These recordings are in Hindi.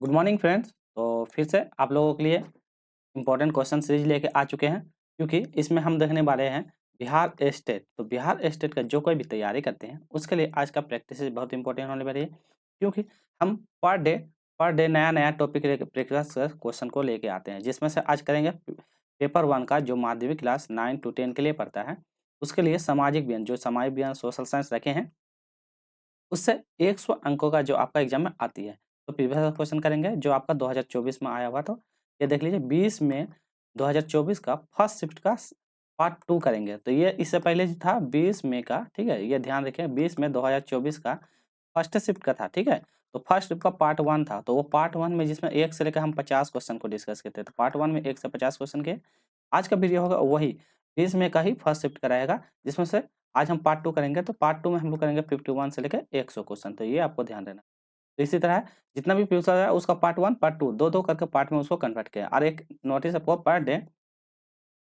Good morning friends. तो फिर से आप लोगों के लिए इम्पोर्टेंट क्वेश्चन सीरीज लेके आ चुके हैं, क्योंकि इसमें हम देखने वाले हैं बिहार स्टेट। तो बिहार स्टेट का जो कोई भी तैयारी करते हैं उसके लिए आज का प्रैक्टिस बहुत इंपॉर्टेंट होने वाली है, क्योंकि हम पर डे नया नया टॉपिक प्रैक्टिस क्वेश्चन को लेके आते हैं, जिसमें से आज करेंगे पेपर 1 का जो माध्यमिक क्लास 9 to 10 के लिए पढ़ता है। उसके लिए सामाजिक विज्ञान, जो सामाजिक विज्ञान सोशल साइंस रखे हैं, उससे 100 अंकों का जो आपका एग्जाम में आती है। तो प्रीवियस क्वेश्चन करेंगे जो आपका 2024 में आया हुआ। तो ये देख लीजिए 20 में 2024 का फर्स्ट शिफ्ट का पार्ट 2 करेंगे। तो ये इससे पहले जो था 20 में का, ठीक है, ये ध्यान रखें 20 में 2024 का फर्स्ट शिफ्ट का था, ठीक है। तो फर्स्ट शिफ्ट का पार्ट 1 था, तो वो पार्ट 1 में जिसमें 1 से लेकर हम 50 क्वेश्चन को डिस्कस करते थे। तो पार्ट 1 में 1 से 50 क्वेश्चन के आज का वीडियो होगा वही 20 में का ही फर्स्ट शिफ्ट कराएगा, जिसमें से आज हम पार्ट 2 करेंगे। तो पार्ट 2 में हम लोग करेंगे 51 से लेकर 100 क्वेश्चन। तो ये आपको ध्यान देना। तो इसी तरह जितना भी पूछा जाए उसका पार्ट 1 पार्ट 2 दो-दो करके पार्ट में उसको कन्वर्ट किया। और एक नोटिस आपको पर डे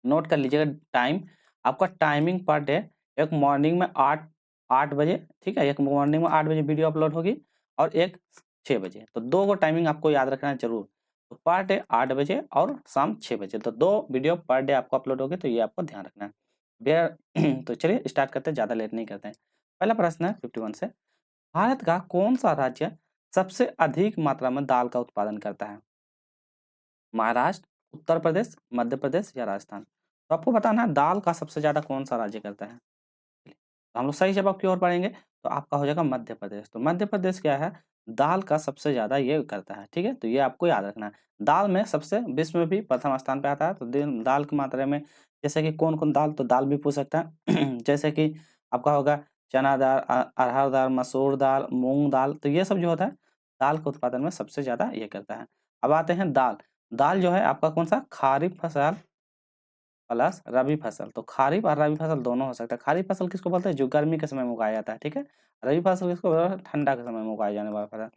नोट कर लीजिएगा टाइम, आपका टाइमिंग पर डे एक मॉर्निंग में 8 बजे, ठीक है, एक मॉर्निंग में 8 बजे वीडियो अपलोड होगी और एक 6 बजे। तो 2 को टाइमिंग आपको याद रखना है ज़रूर। तो पर डे 8 बजे और शाम 6 बजे, तो 2 वीडियो पर डे आपको अपलोड होगी, तो ये आपको ध्यान रखना है। तो चलिए स्टार्ट करते हैं, ज़्यादा लेट नहीं करते हैं। पहला प्रश्न है 51 से, भारत का कौन-सा राज्य सबसे अधिक मात्रा में दाल का उत्पादन करता है? महाराष्ट्र, उत्तर प्रदेश, मध्य प्रदेश या राजस्थान? तो आपको बताना है दाल का सबसे ज़्यादा कौन-सा राज्य करता है? तो हम लोग सही जवाब की ओर बढ़ेंगे, तो आपका हो जाएगा मध्य प्रदेश। तो मध्य प्रदेश क्या है? दाल का सबसे ज़्यादा ये करता है, ठीक है? तो ये आपको याद रखना है। दाल में सबसे विश्व में भी प्रथम स्थान पे आता है, तो दिन दाल की मात्रा में जैसे कि कौन-कौन दाल, तो दाल भी पूछ सकता है। जैसे कि आपका होगा चना दाल, अरहर दाल, मसूर दाल, मूँग दाल, तो ये सब जो होता है, दाल के उत्पादन में सबसे ज़्यादा ये करता है। अब आते हैं दाल। दाल जो है आपका कौन-सा? खरीफ फसल प्लस रबी फसल। तो खरीफ और रबी फसल दोनों हो सकता है। खरीफ फसल किसको बोलते हैं? जो गर्मी के समय में उगाया जाता है, ठीक है? रबी फसल किसको बोला जाता है? ठंडा के समय में उगाए जाने वाला फसल।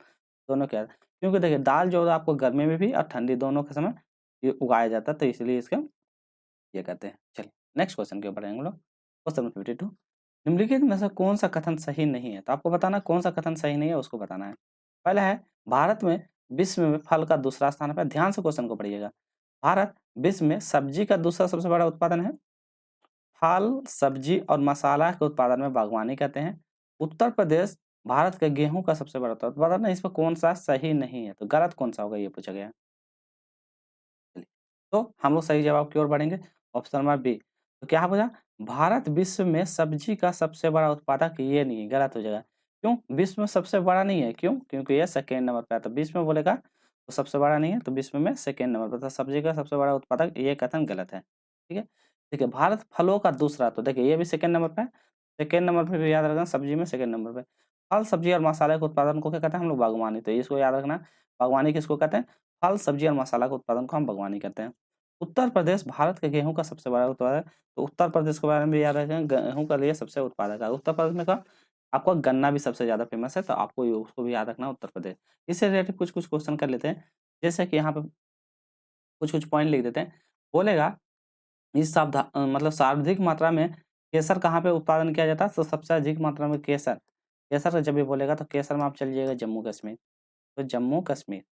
दोनों क्या है? क्योंकि देखिए दाल जो है आपको गर्मी में भी और ठंडी दोनों के समय ये उगाया जाता है, तो इसलिए इसको ये कहते हैं। चलिए नेक्स्ट क्वेश्चन की ओर बढ़ेंगे हम लोग। क्वेश्चन नंबर 52, निम्नलिखित में से कौन-सा कथन सही नहीं है? तो आपको बताना है कौन-सा कथन सही नहीं है, उसको बताना है। पहला है भारत में विश्व में फल का दूसरा स्थान पे, ध्यान से क्वेश्चन को पढ़िएगा। भारत विश्व में सब्जी का दूसरा सबसे बड़ा उत्पादन है। फल, सब्जी और मसाला के उत्पादन में बागवानी कहते हैं। उत्तर प्रदेश भारत के गेहूँ का सबसे बड़ा उत्पादन है, इसमें कौन-सा सही नहीं है? तो गलत कौन-सा होगा ये पूछा गया है। चलिए, तो हम लोग सही जवाब की ओर बढ़ेंगे। Option number B. तो क्या बोला? भारत विश्व में सब्जी का सबसे बड़ा उत्पादक ये नहीं है, गलत हो जाएगा। क्यों? विश्व में सबसे बड़ा नहीं है, क्यों? क्योंकि ये सेकंड नंबर पे आता है। विश्व में बोलेगा तो सबसे बड़ा नहीं है, तो विश्व में सेकंड नंबर पे, तो सब्जी का सबसे बड़ा उत्पादक ये कथन गलत है। ठीक है? देखिए भारत फलों का दूसरा, तो देखिए ये भी सेकंड नंबर पे है। सेकंड नंबर पे भी याद रखना, सब्जी में सेकंड नंबर पे। फल, सब्जी और मसाले के उत्पादन को क्या कहते हैं हम लोग? बागवानी। तो इसको याद रखना, बागवानी किसको कहते हैं? फल, सब्जी और मसाला के उत्पादन को हम बागवानी कहते हैं। उत्तर प्रदेश भारत के गेहूँ का सबसे बड़ा उत्पादक है, तो उत्तर प्रदेश के बारे में भी याद रखें, गेहूँ का लिए सबसे उत्पादक है। उत्तर प्रदेश में का आपका गन्ना भी सबसे ज़्यादा फेमस है, तो आपको ये उसको भी याद रखना उत्तर प्रदेश। इससे रिलेटेड कुछ-कुछ क्वेश्चन कर लेते हैं, जैसे कि यहाँ पे कुछ-कुछ पॉइंट लिख देते हैं। बोलेगा इस मतलब सर्वाधिक मात्रा में केसर कहाँ पे उत्पादन किया जाता है? तो सबसे अधिक मात्रा में केसर, केसर का जब भी बोलेगा तो केसर में आप चल जाइएगा जम्मू कश्मीर। तो जम्मू कश्मीर,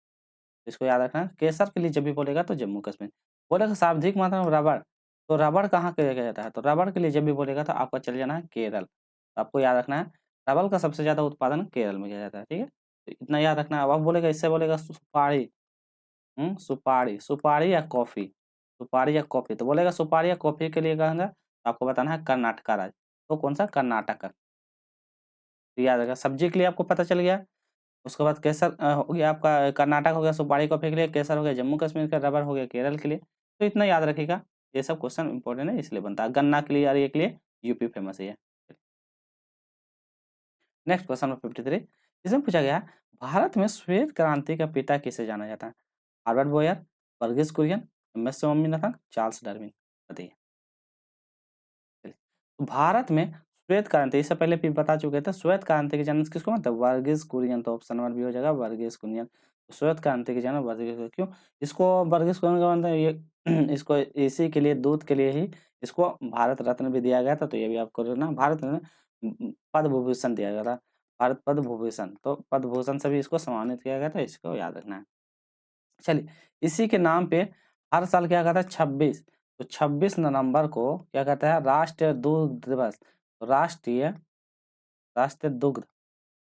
इसको याद रखना, केसर के लिए जब भी बोलेगा तो जम्मू कश्मीर। बोलेगा सर्वाधिक मात्रा में रबड़, तो रबड़ कहाँ पे किया जाता है? तो रबड़ के लिए जब भी बोलेगा तो आपको चले जाना है केरल। तो आपको याद रखना है रबड़ का सबसे ज़्यादा उत्पादन केरल में किया जाता है, ठीक है? तो इतना याद रखना है। अब बोलेगा, इससे बोलेगा सुपारी, सुपारी, सुपारी या कॉफ़ी, सुपारी या कॉफ़ी, तो बोलेगा सुपारी या कॉफ़ी के लिए कहेंगे तो आपको बताना है कर्नाटका राज्य। तो कौन-सा? कर्नाटक। तो याद रखिएगा, सब्जी के लिए आपको पता चल गया। उसके बाद केसर हो गया आपका कर्नाटक, हो गया सुपारी कॉफ़ी के लिए, केसर हो गया जम्मू कश्मीर का, रबर हो गया केरल के लिए। तो इतना याद रखिएगा, ये सब क्वेश्चन इंपॉर्टेंट है इसलिए बनता है। गन्ना के लिए और ये के लिए यूपी फेमस है ये। नेक्स्ट क्वेश्चन नंबर 53, इसमें पूछा गया भारत में श्वेत क्रांति का पिता किसे जाना जाता है? Herbert Boyer, Verghese Kurien, M S. Swaminathan, Charles Darwin? बताइए। तो भारत में श्वेत क्रांति, इससे पहले भी बता चुके थे, श्वेत क्रांति के जन्म किसको मतलब? वर्गीस कुरियन। तो ऑप्शन नंबर बी हो जाएगा वर्गीस कुरियन। तो श्वेत क्रांति के जन्म वर्गीस कुरियन। क्यों इसको वर्गीस कुरियन का मतलब? ये इसको इसी के लिए, दूध के लिए ही इसको भारत रत्न भी दिया गया था। तो ये भी आपको ना भारत में पद्म विभूषण दिया गया था, भारत पद्म विभूषण। तो पद्म भूषण से भी इसको सम्मानित किया गया था, इसको याद रखना है। चलिए, इसी के नाम पे हर साल क्या कहता है 26, तो 26 नवंबर को क्या कहता है राष्ट्रीय दुग्ध दिवस। तो राष्ट्रीय दुग्ध,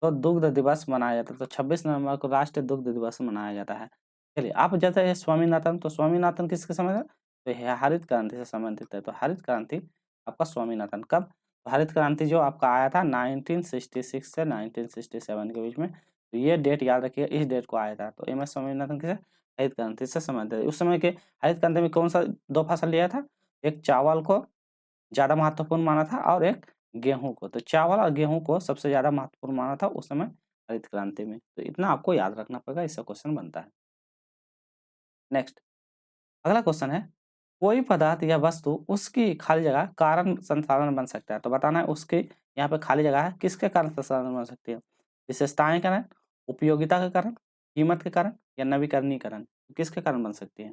तो दुग्ध दिवस मनाया जाता है। तो 26 नवंबर को राष्ट्रीय दुग्ध दिवस मनाया जाता है। चलिए, आप जैसे है स्वामीनाथन, तो स्वामीनाथन किसके समय था? तो यह हरित क्रांति से संबंधित है। तो हरित क्रांति आपका स्वामीनाथन कब? तो हरित क्रांति जो आपका आया था 1966 से 1967 के बीच में। तो ये डेट याद रखिए, इस डेट को आया था। तो एम एस स्वामीनाथन किसे? हरित क्रांति से संबंधित है। उस समय के हरित क्रांति में कौन सा 2 फसल लिया था? एक चावल को ज़्यादा महत्वपूर्ण माना था और एक गेहूँ को। तो चावल और गेहूँ को सबसे ज़्यादा महत्वपूर्ण माना था उस समय हरित क्रांति में। तो इतना आपको याद रखना पड़ेगा, इससे क्वेश्चन बनता है। नेक्स्ट, अगला क्वेश्चन है, कोई पदार्थ या वस्तु उसकी खाली जगह कारण संसाधन बन सकता है। तो बताना है उसकी यहाँ पे खाली जगह है, किसके कारण संसाधन बन सकती है? विशेषताएं कारण, उपयोगिता के कारण, कीमत के कारण या नवीकरणीकरण, किसके कारण बन सकती है?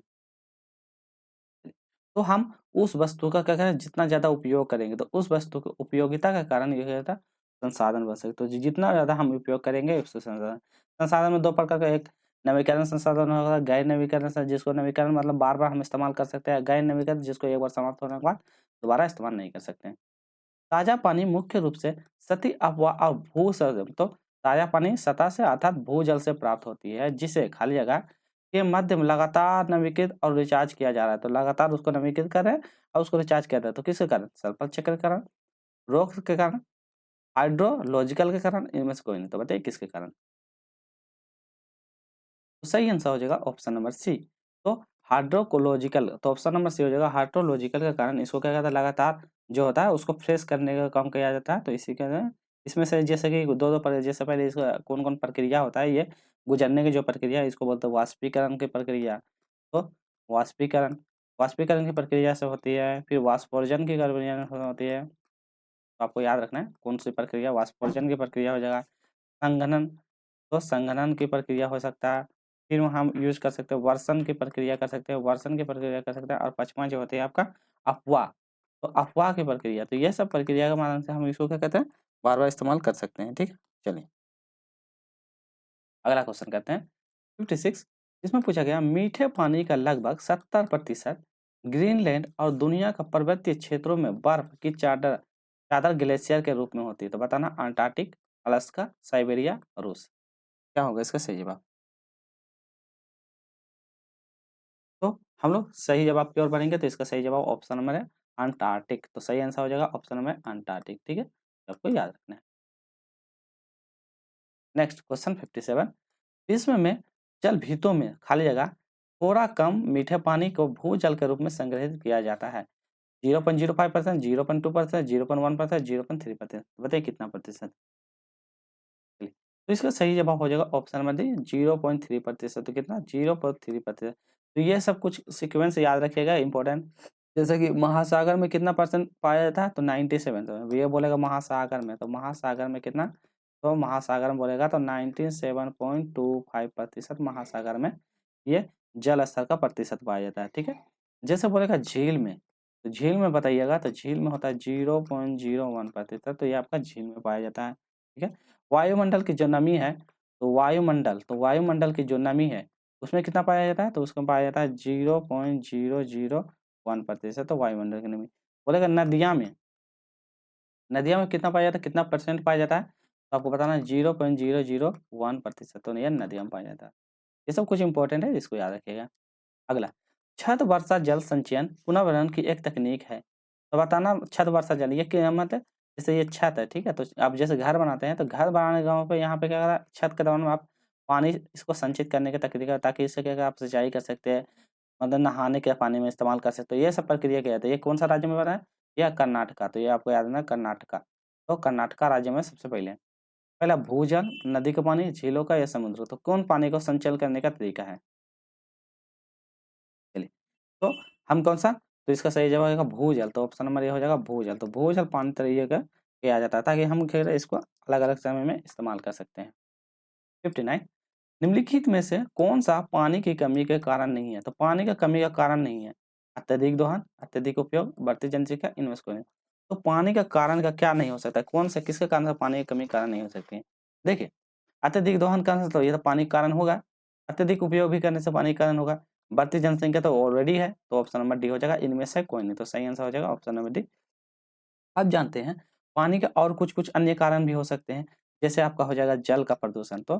तो हम उस वस्तु का क्या करें, जितना ज़्यादा उपयोग करेंगे तो उस वस्तु की उपयोगिता के कारण ये क्या होता है, संसाधन बन सकते। तो जितना ज़्यादा हम उपयोग करेंगे उससे संसाधन। संसाधन में 2 प्रकार का, एक नवीकरण संसाधन होगा, गैर नवीकरण जिसको नवीकरण मतलब बार-बार हम इस्तेमाल कर सकते हैं, गैर नवीकरण जिसको एक बार समाप्त होने के बाद दोबारा इस्तेमाल नहीं कर सकते हैं। ताज़ा पानी मुख्य रूप से सतही अफवाह और भू-सर्जन, तो ताज़ा पानी सतह से अर्थात भूजल से प्राप्त होती है, जिसे खाली जगह के मध्य में लगातार नवीकृत और रिचार्ज किया जा रहा है। तो लगातार उसको नवीकृत कर रहे हैं और उसको रिचार्ज कर रहे हैं। तो किसके कारण? सल्फर चक्र के कारण, रोग के कारण, हाइड्रोलॉजिकल के कारण, इनमें से कोई नहीं। तो बताइए किसके कारण? तो सही आंसर हो जाएगा ऑप्शन नंबर सी। तो हाइड्रोकोलॉजिकल, तो ऑप्शन नंबर सी हो जाएगा हाइड्रोलॉजिकल के कारण। इसको क्या कहता है, लगातार जो होता है उसको फ्रेश करने का काम किया जाता है। तो इसी के इसमें से जैसे कि दो पर जैसे पहले इसका कौन कौन प्रक्रिया होता है, ये गुजरने की जो प्रक्रिया है इसको बोलते हैं वाष्पीकरण की प्रक्रिया। तो वाष्पीकरण वाष्पीकरण की प्रक्रिया से होती है, फिर वाष्पोर्जन की प्रक्रिया होती है। तो आपको याद रखना है कौन सी प्रक्रिया, वाष्पोर्जन की प्रक्रिया हो जाएगा। संघनन, तो संघनन की प्रक्रिया हो सकता है। फिर हम यूज़ कर सकते हैं वर्षण की प्रक्रिया कर सकते हैं, वर्षण की प्रक्रिया कर सकते हैं। और 5वां जो होती है आपका अफवाह, तो अफवाह की प्रक्रिया। तो ये सब प्रक्रिया के माध्यम से हम इसको क्या कहते हैं, बार-बार इस्तेमाल कर सकते हैं। ठीक है? चलिए, अगला क्वेश्चन करते हैं 56। इसमें पूछा गया मीठे पानी का लगभग 70% ग्रीनलैंड और दुनिया का पर्वतीय क्षेत्रों में बर्फ की चादर चादर ग्लेशियर के रूप में होती है। तो बताना अंटार्कटिक, अलास्का, साइबेरिया, रूस। क्या होगा इसका सही जवाब? तो हम लोग सही जवाब की ओर बढ़ेंगे, तो इसका सही जवाब ऑप्शन नंबर है अंटार्कटिक। तो सही आंसर हो जाएगा ऑप्शन नंबर अंटार्कटिक। ठीक है, तो आपको याद रखना है। Next question 57। विश्व में जल भीतों में खाली जगह थोड़ा कम मीठे पानी को भूजल के रूप में संग्रहित किया जाता है। 0.05%, 0.2%, 0.1%, 0.3%। बताइए कितना प्रतिशत? चलिए, तो इसका सही जवाब हो जाएगा ऑप्शन नंबर डी 0.3%। तो कितना? 0.3%। तो ये सब कुछ सीक्वेंस याद रखिएगा इंपॉर्टेंट। जैसे कि महासागर में कितना परसेंट पाया जाता है? तो 97। तो ये बोलेगा महासागर में, तो महासागर में कितना? तो महासागर में बोलेगा तो 97.25% महासागर में ये जल स्तर का प्रतिशत पाया जाता है। ठीक है, जैसे बोलेगा झील में, तो झील में बताइएगा, तो झील में होता है 0.01%। तो ये आपका झील में पाया जाता है। ठीक है, वायुमंडल की जो नमी है, तो वायुमंडल की जो नमी है उसमें कितना पाया जाता है? तो उसमें पाया जाता है 0.001%। तो वायुमंडल की नमी बोलेगा नदियों में कितना पाया जाता है, कितना परसेंट पाया जाता है? तो आपको बताना है 0.001%। तो ये नदियों में पाया जाता है। ये सब कुछ इंपॉर्टेंट है, इसको याद रखिएगा। अगला, छत वर्षा जल संचयन पुनर्भरण की एक तकनीक है। तो बताना छत वर्षा जल, ये क्या मत है? जैसे ये छत है, ठीक है, तो आप जैसे घर बनाते हैं, तो घर बनाने गाँव पे यहाँ पे क्या करा, छत के दौरान में आप पानी इसको संचित करने की तकनीक है, ताकि इससे क्या है आप सिंचाई कर सकते हैं, मतलब नहाने के पानी में इस्तेमाल कर सकते हो। ये सब प्रक्रिया किया जाता है। ये कौन सा राज्य में बना है? यह कर्नाटका। तो ये आपको याद रखना है कर्नाटका। तो कर्नाटका राज्य में सबसे पहले पहला भूजल, नदी का पानी, झीलों का या समुद्र। तो कौन पानी को संचय करने का तरीका है? चलिए, तो हम कौन सा, तो इसका सही जवाब होगा भूजल। तो ऑप्शन नंबर ये हो जाएगा भूजल। तो भूजल पानी तरीके का किया जाता है, ताकि हम फिर इसको अलग अलग समय में इस्तेमाल कर सकते हैं। 59। निम्नलिखित में से कौन सा पानी की कमी के कारण नहीं है? तो पानी का कमी का कारण नहीं है, अत्यधिक दोहन, अत्यधिक उपयोग, बढ़ती जनसंख्या, इनमें से कोई नहीं। तो पानी का कारण का क्या नहीं हो सकता है? कौन से किसके कारण से पानी की कमी कारण नहीं हो सकती है? देखिए, अत्यधिक दोहन कारण से तो ये तो पानी का कारण होगा। अत्यधिक उपयोग भी करने से पानी का कारण होगा। बढ़ती जनसंख्या तो ऑलरेडी है, तो ऑप्शन नंबर डी हो जाएगा, इनमें से कोई नहीं, तो सही आंसर हो जाएगा ऑप्शन नंबर डी। अब जानते हैं पानी के और कुछ-कुछ अन्य कारण भी हो सकते हैं, जैसे आपका हो जाएगा जल का प्रदूषण, तो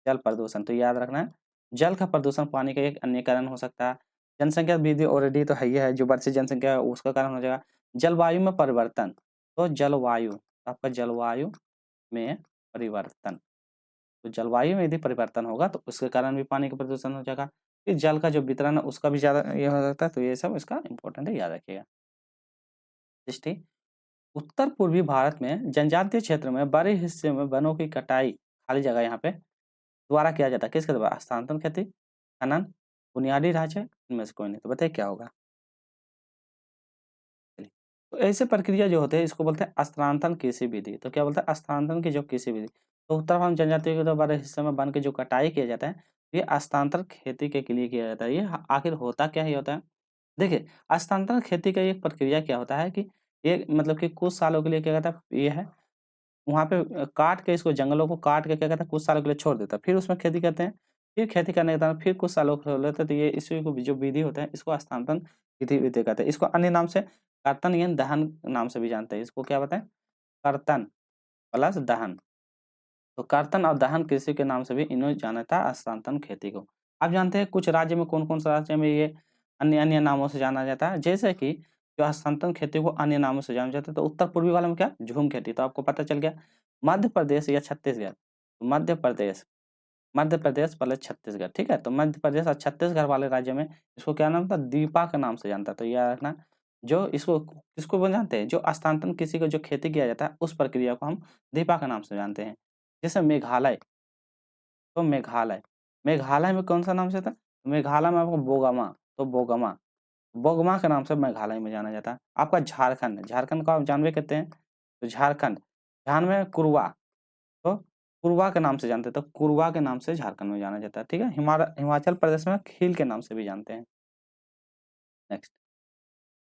जल प्रदूषण तो याद रखना है, जल का प्रदूषण पानी का एक अन्य कारण हो सकता है। जनसंख्या वृद्धि ऑलरेडी तो है ही है, जो बढ़ती जनसंख्या है उसका कारण हो जाएगा। जलवायु में परिवर्तन, तो जलवायु, आपका जलवायु में परिवर्तन, तो जलवायु में यदि परिवर्तन होगा तो उसके कारण भी पानी का प्रदूषण हो जाएगा। फिर जल का जो वितरण है उसका भी ज़्यादा ये हो जाता है, तो ये सब इसका इम्पोर्टेंट है, याद रखिएगा। 60 उत्तर पूर्वी भारत में जनजातीय क्षेत्र में बड़े हिस्से में वनों की कटाई, खाली जगह यहाँ पे द्वारा किया जाता है, किसके द्वारा? स्थानांतरण खेती, खनन, बुनियादी ढांचे, इनमें से कोई नहीं, तो बताइए क्या होगा? चलिए, तो ऐसे प्रक्रिया जो होते हैं इसको बोलते हैं स्थानांतरण कृषि विधि। तो क्या बोलते हैं? स्थानांतरण की जो कृषि विधि। तो उत्तर भारत जनजातियों के तो बड़े हिस्से में वन की जो कटाई किया जाता है, ये स्थानांतरण खेती के लिए किया जाता है। ये आखिर होता क्या ही होता है? देखिए, स्थानांतरण खेती का एक प्रक्रिया क्या होता है कि ये मतलब कि कुछ सालों के लिए क्या कहता है, ये है वहाँ पे काट के इसको जंगलों को काट के क्या कहते हैं कुछ सालों के लिए छोड़ देता है। फिर उसमें खेती करते हैं। फिर खेती करने के बाद फिर कुछ सालों को छोड़ देते हैं, तो ये इसी को जो विधि होता है इसको स्थानांतरण विधि कहते हैं। इसको अन्य नाम से कर्तन या दहन नाम से भी जानते हैं। इसको क्या बताएं? कर्तन प्लस दहन। तो कर्तन और दहन कृषि के नाम से भी इन्हें जाना था स्थानांतरण खेती को। आप जानते हैं कुछ राज्य में कौन-कौन से राज्य में ये अन्य-अन्य नामों से जाना जाता है? जैसे कि जो स्थानांतरण खेती को अन्य नामों से जाना जाता है, तो उत्तर पूर्वी वाले में क्या? झूम खेती, तो आपको पता चल गया। मध्य प्रदेश या छत्तीसगढ़, तो मध्य प्रदेश प्लस छत्तीसगढ़, ठीक है? तो मध्य प्रदेश और छत्तीसगढ़ वाले राज्य में इसको क्या नाम था? दीपा के नाम से जानता है, तो याद रखना। जो इसको किसको बोल जानते हैं? जो स्थानांतरण कृषि को जो खेती किया जाता है, उस प्रक्रिया को हम दीपा के नाम से जानते हैं। जैसे मेघालय, तो मेघालय में कौन-सा नाम से था? मेघालय में आपको बोगमा, तो बोगमा, बोगमा के नाम से मेघालय में जाना जाता है। आपका झारखंड, झारखंड को आप जानबे करते हैं, तो झारखंड, झारखंड में कुरवा, तो कुरवा के नाम से जानते हैं, तो कुरवा के नाम से झारखंड में जाना जाता है, ठीक है? हिमाचल प्रदेश में खील के नाम से भी जानते हैं। नेक्स्ट,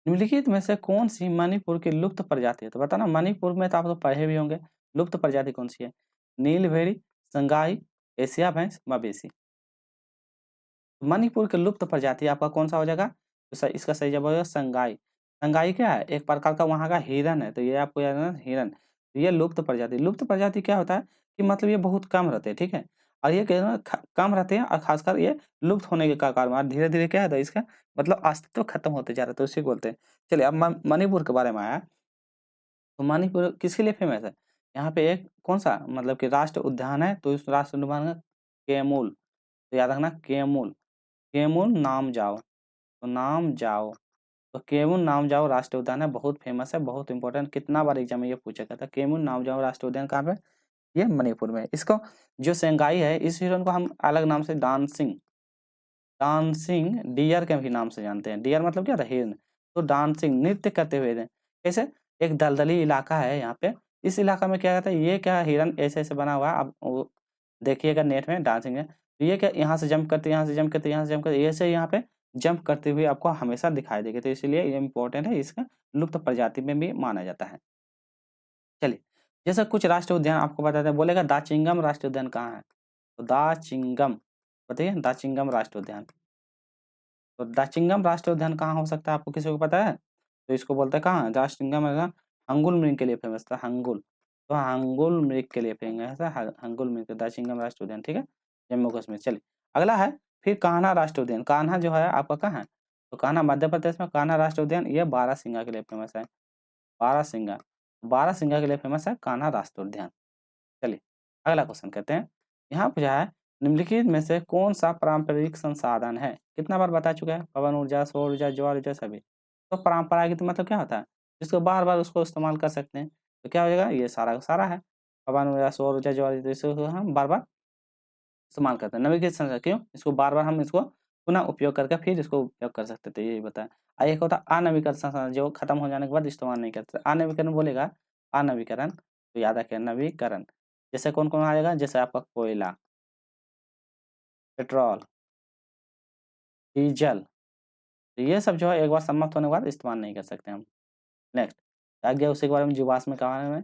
निम्नलिखित में से कौन-सी मणिपुर की लुप्त प्रजाति है? तो बताना मणिपुर में तो आप लोग पढ़े भी होंगे, लुप्त प्रजाति कौन-सी है? नीलभेड़ी, संगाई, एशिया भैंस, मवेशी। मणिपुर के लुप्त प्रजाति आपका कौन-सा हो जाएगा? तो इसका सही जवाब हो जाएगा संगाई। संगाई क्या है? एक प्रकार का वहाँ का हिरन है, तो ये आपको याद रखना हिरन। तो ये लुप्त प्रजाति क्या होता है कि मतलब ये बहुत कम रहते हैं, ठीक है? और ये क्या है ना कम रहते हैं और खासकर ये लुप्त होने के कारण और धीरे-धीरे क्या है इसका मतलब अस्तित्व खत्म होते जा रहा है, तो इसी को बोलते हैं। चलिए अब म मणिपुर के बारे में आया, तो मणिपुर किसके लिए फेमस है? यहाँ पे एक कौन-सा मतलब कि राष्ट्रीय उद्यान है, तो इस राष्ट्रीय उद्यान का कैमूल, तो याद रखना कैमूल। केमुन नामजाओ, तो नामजाओ, तो केमुन नामजाओ राष्ट्रीय उद्यान है, बहुत फेमस है, बहुत इंपॉर्टेंट, कितना बार एग्जाम में ये पूछा गया था। केमुन नामजाओ राष्ट्रीय उद्यान कहाँ पे? ये मणिपुर में है। इसको जो सेंगाई है, इस हिरन को हम अलग नाम से डांसिंग डांसिंग डियर के भी नाम से जानते हैं। डियर मतलब क्या था? हिरन। तो डांसिंग नृत्य करते हुए थे। कैसे? एक दलदली इलाका है यहाँ पे, इस इलाका में क्या कहता है ये क्या हिरन ऐसे-ऐसे बना हुआ है, आप वो देखिएगा नेट में डांसिंग है। तो ये क्या यहाँ से जंप करते, यहाँ से जंप करते, यहाँ से जंप करते, ऐसे यहाँ पे जंप करते हुए आपको हमेशा दिखाई देंगे। तो इसीलिए ये इम्पोर्टेंट है, इसका लुप्त प्रजाति में भी माना जाता है। चलिए, जैसे कुछ राष्ट्रीय उद्यान आपको बताते हैं, बोलेगा दाचिंगम राष्ट्रीय उद्यान कहाँ है? तो दाचिंगम, बताइए दाचिंगम राष्ट्रीय उद्यान। तो दाचिंगम राष्ट्रीय उद्यान कहाँ हो सकता है, आपको किसी को पता है? तो इसको बोलते हैं कहाँ? दाचिंगम है ना, हंगुल मृग के लिए फेमस था, हंगुल। तो हंगुल मृग के लिए फेमस है, हंगुल मृग, दाचिंगम राष्ट्रीय उद्यान, ठीक है? जम्मू कश्मीर। चलिए, अगला है फिर कान्हा राष्ट्रीय उद्यान। कान्हा जो है आपका कहाँ है? तो कान्हा मध्य प्रदेश में, कान्हा राष्ट्रीय उद्यान ये बारहसिंगा के लिए फेमस है, बारहसिंगा। बारहसिंगा के लिए फेमस है कान्हा राष्ट्रीय उद्यान। चलिए, अगला क्वेश्चन करते हैं। यहाँ पे जो है निम्नलिखित में से कौन-सा पारंपरिक संसाधन है? कितना बार बता चुका है? पवन ऊर्जा, सौर ऊर्जा, ज्वार ऊर्जा सभी। तो परंपरागत मतलब क्या होता है? जिसको बार-बार उसको इस्तेमाल कर सकते हैं। तो क्या हो जाएगा? ये सारा का सारा है। पवन ऊर्जा, सौर ऊर्जा, ज्वार ऊर्जा, इसको हम बार-बार इस्तेमाल करते हैं। नवीकृत संसाधन क्यों? इसको बार-बार हम इसको पुनः उपयोग करके फिर इसको उपयोग कर सकते थे, यही बताएँ। एक होता है अनवीकृत संसाधन, जो खत्म हो जाने के बाद इस्तेमाल नहीं करते। अनवीकरण बोलेगा, अनवीकरण, तो याद रखिए नवीकरण। जैसे कौन-कौन आ जाएगा? जैसे आपका कोयला, पेट्रोल, डीज़ल, तो ये सब जो है एक बार समाप्त होने के बाद इस्तेमाल नहीं कर सकते हम। नेक्स्ट, आगे उसी के बारे में जीवाश्म के बारे में।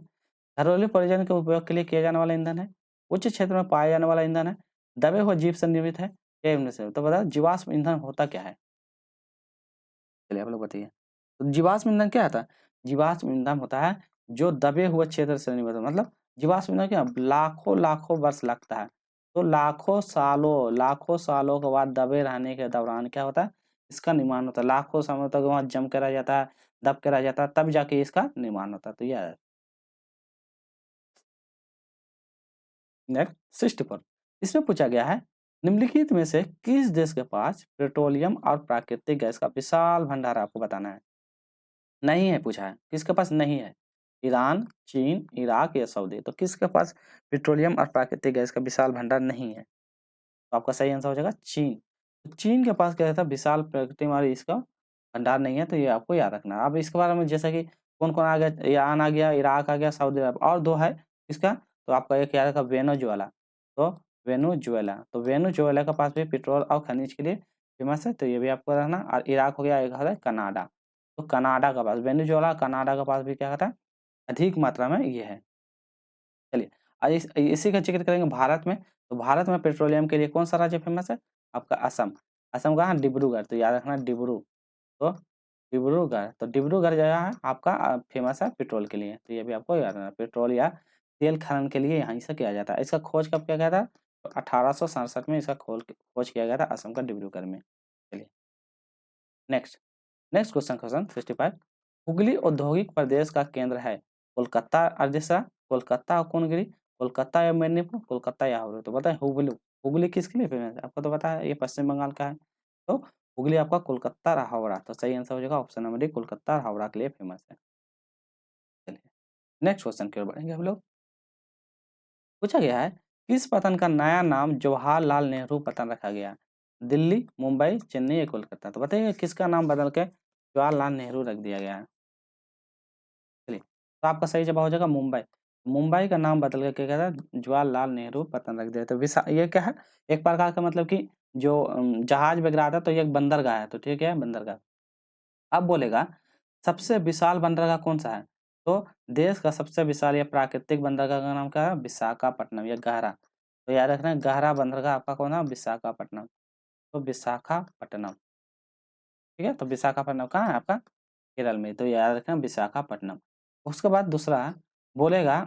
घरेलू प्रयोजन के उपयोग के लिए किया जाने वाला ईंधन है, उच्च क्षेत्र में पाया जाने वाला ईंधन है, दबे हुए जीव से निर्मित है, क्या इनमें से? तो बताओ जीवाश्म ईंधन होता क्या है? चलिए आप लोग बताइए। तो जीवाश्म ईंधन क्या होता है? जीवाश्म ईंधन होता है जो दबे हुए क्षेत्र से नहीं बदल, मतलब जीवाश्म ईंधन क्या लाखों लाखों वर्ष लगता है, तो लाखों सालों के बाद दबे रहने के दौरान क्या होता है, इसका निर्माण होता है। लाखों सालों तक वहाँ जम के रह जाता है, दब के रह जाता है, तब जाके इसका निर्माण होता है। तो यह है। नेक्स्ट 64, इसमें पूछा गया है निम्नलिखित में से किस देश के पास पेट्रोलियम और प्राकृतिक गैस का विशाल भंडार है? आपको बताना है। नहीं है पूछा है, किसके पास नहीं है? ईरान, चीन, इराक या सऊदी। तो किसके पास पेट्रोलियम और प्राकृतिक गैस का विशाल भंडार नहीं है? तो आपका सही आंसर हो जाएगा चीन। तो चीन के पास क्या था, विशाल प्राकृतिक और इसका भंडार नहीं है, तो ये आपको याद रखना है। अब इसके बारे में जैसे कि कौन-कौन आ गया, ईरान आ गया, इराक आ गया, सऊदी अरब और 2 है किसका? तो आपका एक याद रखा वेनेजुएला। तो वेनेजुएला के पास भी पेट्रोल और खनिज के लिए फेमस है, तो ये भी आपको रहना। और इराक हो गया, एक है कनाडा। तो कनाडा के पास वेनेजुएला, कनाडा के पास भी क्या कहता है, अधिक मात्रा में ये है। चलिए इसी का जिक्र करेंगे भारत में। तो भारत में पेट्रोलियम के लिए कौन सा राज्य फेमस है? आपका असम। असम कहाँ? डिब्रूगढ़। तो याद रखना तो डिब्रूगढ़ जो है आपका फेमस है पेट्रोल के लिए। तो ये भी आपको याद रखना, पेट्रोल या तेल खनन के लिए यहीं से किया जाता है। इसका खोज कब किया गया था? तो 1867 में इसका खोज किया गया था असम का डिब्रूगढ़ में। चलिए नेक्स्ट नेक्स्ट क्वेश्चन 65, हुगली औद्योगिक प्रदेश का केंद्र है कोलकाता और दूसरा कोलकाता और कौन गिरी? कोलकाता या मेदिनीपुर, कोलकाता या हावड़ा। तो बताएं हुगली, हुगली किसके लिए फेमस है? आपको तो पता है ये पश्चिम बंगाल का है। तो हुगली आपका कोलकाता और हावड़ा। तो सही आंसर हो जाएगा ऑप्शन नंबर डी, कोलकाता और हावड़ा के लिए फेमस है। चलिए नेक्स्ट क्वेश्चन की ओर बढ़ेंगे हम लोग। पूछा गया है किस पतन का नया नाम जवाहरलाल नेहरू पतन रखा गया? दिल्ली, मुंबई, चेन्नई या कोलकाता। तो बताइए किसका नाम बदल के जवाहरलाल नेहरू रख दिया गया है? चलिए तो आपका सही जवाब हो जाएगा मुंबई। मुंबई का नाम बदल के क्या कहता है, जवाहरलाल नेहरू पतन रख दिया। तो विशा ये क्या है, एक प्रकार का मतलब कि जो जहाज वगैरह आता है, तो ये एक बंदरगाह है। तो ठीक है बंदरगाह। अब बोलेगा सबसे विशाल बंदरगाह कौन सा है? तो देश का सबसे विशाल या प्राकृतिक बंदरगाह का नाम क्या है? विशाखापट्टनम या गहरा। तो याद रखना गहरा बंदरगाह आपका कौन है? विशाखापट्टनम। तो विशाखापट्टनम, ठीक है। तो विशाखापट्टनम कहाँ है आपका? केरल में। तो याद रखना विशाखापट्टनम। उसके बाद दूसरा बोलेगा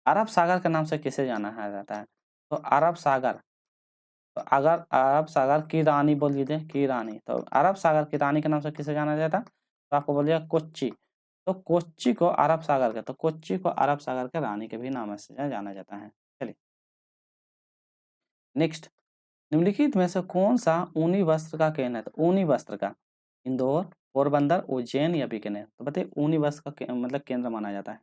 अरब सागर के नाम से किसे जाना है जाता है? तो अरब सागर, तो अगर अरब सागर की रानी बोल दीजिए, की रानी। तो अरब सागर की रानी के नाम से किसे जाना जाता है? तो आपको बोलिएगा कोच्चि। तो कोच्चि को अरब सागर के, तो कोच्चि को अरब सागर के रानी के भी नाम से जाना जाता है। चलिए नेक्स्ट, निम्नलिखित में से कौन सा ऊनी वस्त्र का केंद्र है? तो ऊनी वस्त्र का इंदौर, पोरबंदर, उज्जैन या बीकानेर। तो बताइए ऊनी वस्त्र का मतलब केंद्र माना जाता है।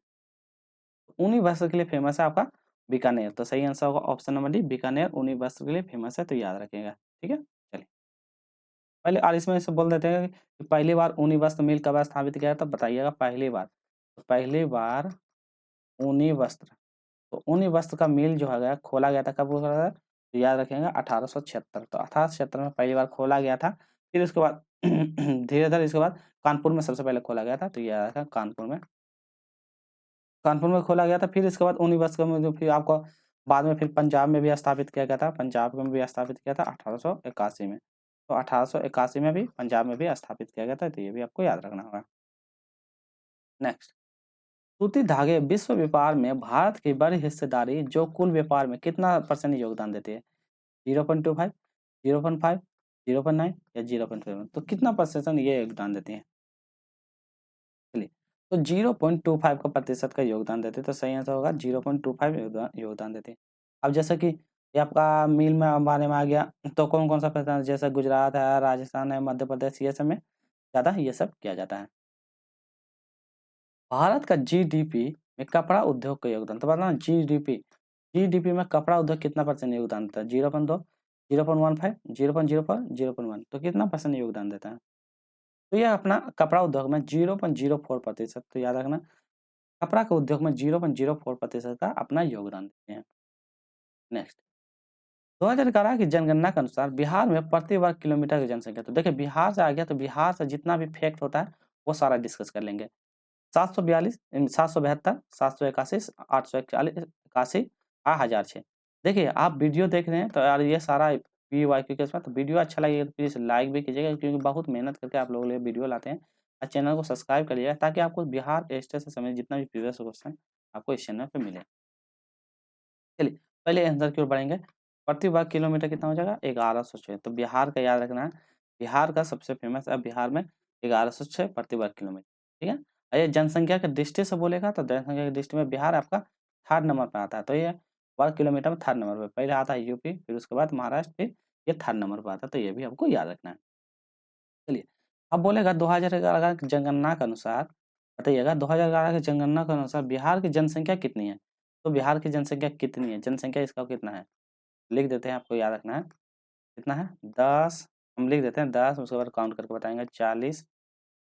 ऊनी वस्त्र के लिए फेमस है आपका बीकानेर। तो सही आंसर होगा ऑप्शन नंबर डी, बीकानेर ऊनी वस्त्र के लिए फेमस है। तो याद रखिएगा, ठीक है। चलिए पहले और इसमें से बोल देते हैं कि पहली बार ऊनी वस्त्र मिल कब स्थापित किया था? बताइएगा पहली बार। तो पहली बार ऊनी वस्त्र, तो ऊनी वस्त्र का मिल जो है खोला गया था, कब खोला था? तो याद रखिएगा 1876। तो 1876 में पहली बार खोला गया था। फिर उसके बाद धीरे-धीरे इसके बाद कानपुर में सबसे पहले खोला गया था। तो याद रखा कानपुर में खोला गया था। फिर इसके बाद ऊनी वस्त्र में जो फिर आपको बाद में फिर पंजाब में भी स्थापित किया गया था। पंजाब में भी स्थापित किया था 1881 में। तो 1881 में भी पंजाब में भी स्थापित किया गया था। तो ये भी आपको याद रखना होगा। नेक्स्ट, सूती धागे विश्व व्यापार में भारत की बड़ी हिस्सेदारी जो कुल व्यापार में कितना % योगदान देती है? 0.25, 0.5, 0.9 या 0.7। तो कितना % ये योगदान देती है? चलिए तो 0.25 का प्रतिशत का योगदान देते हैं। तो सही आंसर होगा 0.25 योगदान देते हैं। अब जैसे कि ये आपका मील में बारे में आ गया, तो कौन-कौन सा प्रतिशत, जैसे गुजरात है, राजस्थान है, मध्य प्रदेश, ये सब में ज़्यादा ये सब किया जाता है। भारत का जीडीपी में कपड़ा उद्योग का योगदान, तो बताना जीडीपी, जीडीपी में कपड़ा उद्योग कितना % योगदान देता है? 0.2, 0.15, 0.04, 0.1। तो कितना % योगदान देता है? तो यह अपना कपड़ा उद्योग में 0.04%। तो याद रखना कपड़ा के उद्योग में 0.04% का अपना योगदान देते हैं। नेक्स्ट, 2011 की जनगणना के अनुसार बिहार में प्रति वर्ग किलोमीटर की जनसंख्या, तो देखिए बिहार से आ गया, तो बिहार से जितना भी फैक्ट होता है वो सारा डिस्कस कर लेंगे। 742, 772, 781, 841, 81, 1006। देखिए आप वीडियो देख रहे हैं तो यार ये सारा PYQ के साथ। तो वीडियो अच्छा लगेगा तो प्लीज़ लाइक भी कीजिएगा, क्योंकि बहुत मेहनत करके आप लोगों के लिए वीडियो लाते हैं। और चैनल को सब्सक्राइब करिएगा ताकि आपको बिहार स्टेट से संबंधित जितना भी प्रीवियस क्वेश्चन आपको इस चैनल पे मिले। चलिए, पहले आंसर की ओर बढ़ेंगे। प्रति वर्ग किलोमीटर कितना हो जाएगा? 1106। तो बिहार का याद रखना है, बिहार का सबसे फेमस है, बिहार में 1106 प्रति वर्ग किलोमीटर, ठीक है? और ये जनसंख्या की दृष्टि से बोलेगा तो जनसंख्या की दृष्टि में बिहार आपका 3rd नंबर पे आता है। तो ये वर्ग किलोमीटर में 3rd नंबर पे, पहले आता है यूपी, फिर उसके बाद महाराष्ट्र, फिर ये 3rd नंबर पे आता है। तो ये भी आपको याद रखना है। चलिए, अब बोलेगा 2011 की जनगणना के अनुसार, बताइएगा 2011 की जनगणना के अनुसार बिहार की जनसंख्या कितनी है? तो बिहार की जनसंख्या कितनी है? जनसंख्या इसका कितना है? लिख देते हैं, आपको याद रखना है। कितना है? 10, हम लिख देते हैं 10, उसके बाद काउंट करके बताएँगे 40,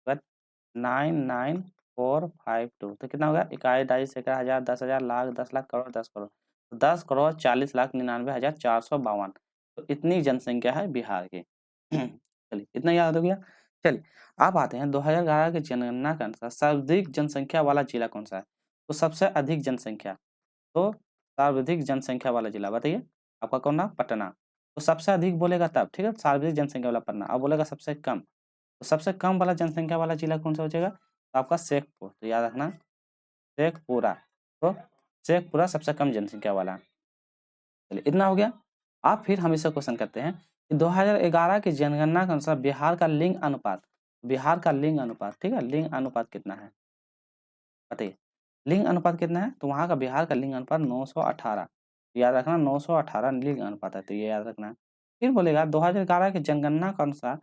बाद 99452। तो कितना होगा? इकाई, डाई, सैकड़ा, हज़ार, 10,000, लाख, 10 लाख, करोड़, 10 करोड़। तो 10 करोड़ 40,99,452। तो इतनी जनसंख्या है बिहार की। चलिए, इतना याद हो गया? चलिए, अब आते हैं 2011 की जनगणना के अनुसार सर्वाधिक जनसंख्या वाला जिला कौन-सा है? तो सबसे अधिक जनसंख्या, तो सर्वाधिक जनसंख्या वाला जिला बताइए? आपका कौन रहा? पटना। तो सबसे अधिक बोलेगा तब, ठीक है? सर्वाधिक जनसंख्या वाला पटना। अब बोलेगा सबसे कम, तो सबसे कम वाला जनसंख्या वाला जिला कौन-सा हो जाएगा? तो आपका शेखपुर। तो याद रखना, शेखपुरा। तो शेखपुरा सबसे कम जनसंख्या वाला। चलिए, इतना हो गया। अब फिर हम इससे क्वेश्चन करते हैं कि 2011 की जनगणना के अनुसार बिहार का लिंग अनुपात, ठीक है? लिंग अनुपात कितना है? बताइए। लिंग अनुपात कितना है? तो वहाँ का बिहार का लिंग अनुपात 918। याद रखना, 918 लिंग अनुपात है, तो ये याद रखना है। फिर बोलेगा 2011 की जनगणना के अनुसार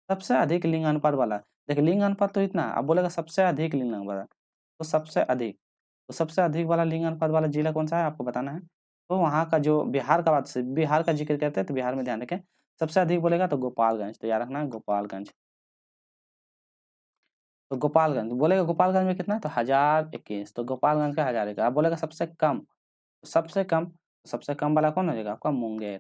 सबसे अधिक लिंग अनुपात वाला, देखिए लिंग अनुपात तो इतना है, अब बोलेगा सबसे अधिक लिंग अनुपात, तो सबसे अधिक वाला लिंग अनुपात वाला जिला कौन-सा है आपको बताना है। तो वहाँ का जो बिहार का ज़िक्र करते हैं तो बिहार में ध्यान रखें, सबसे अधिक बोलेगा तो गोपालगंज, तो याद रखना गोपालगंज। तो गोपालगंज बोलेगा, गोपालगंज में कितना है? तो 1021, तो गोपालगंज का 1001। अब बोलेगा सबसे कम वाला कौन हो जाएगा? आपका मुंगेर,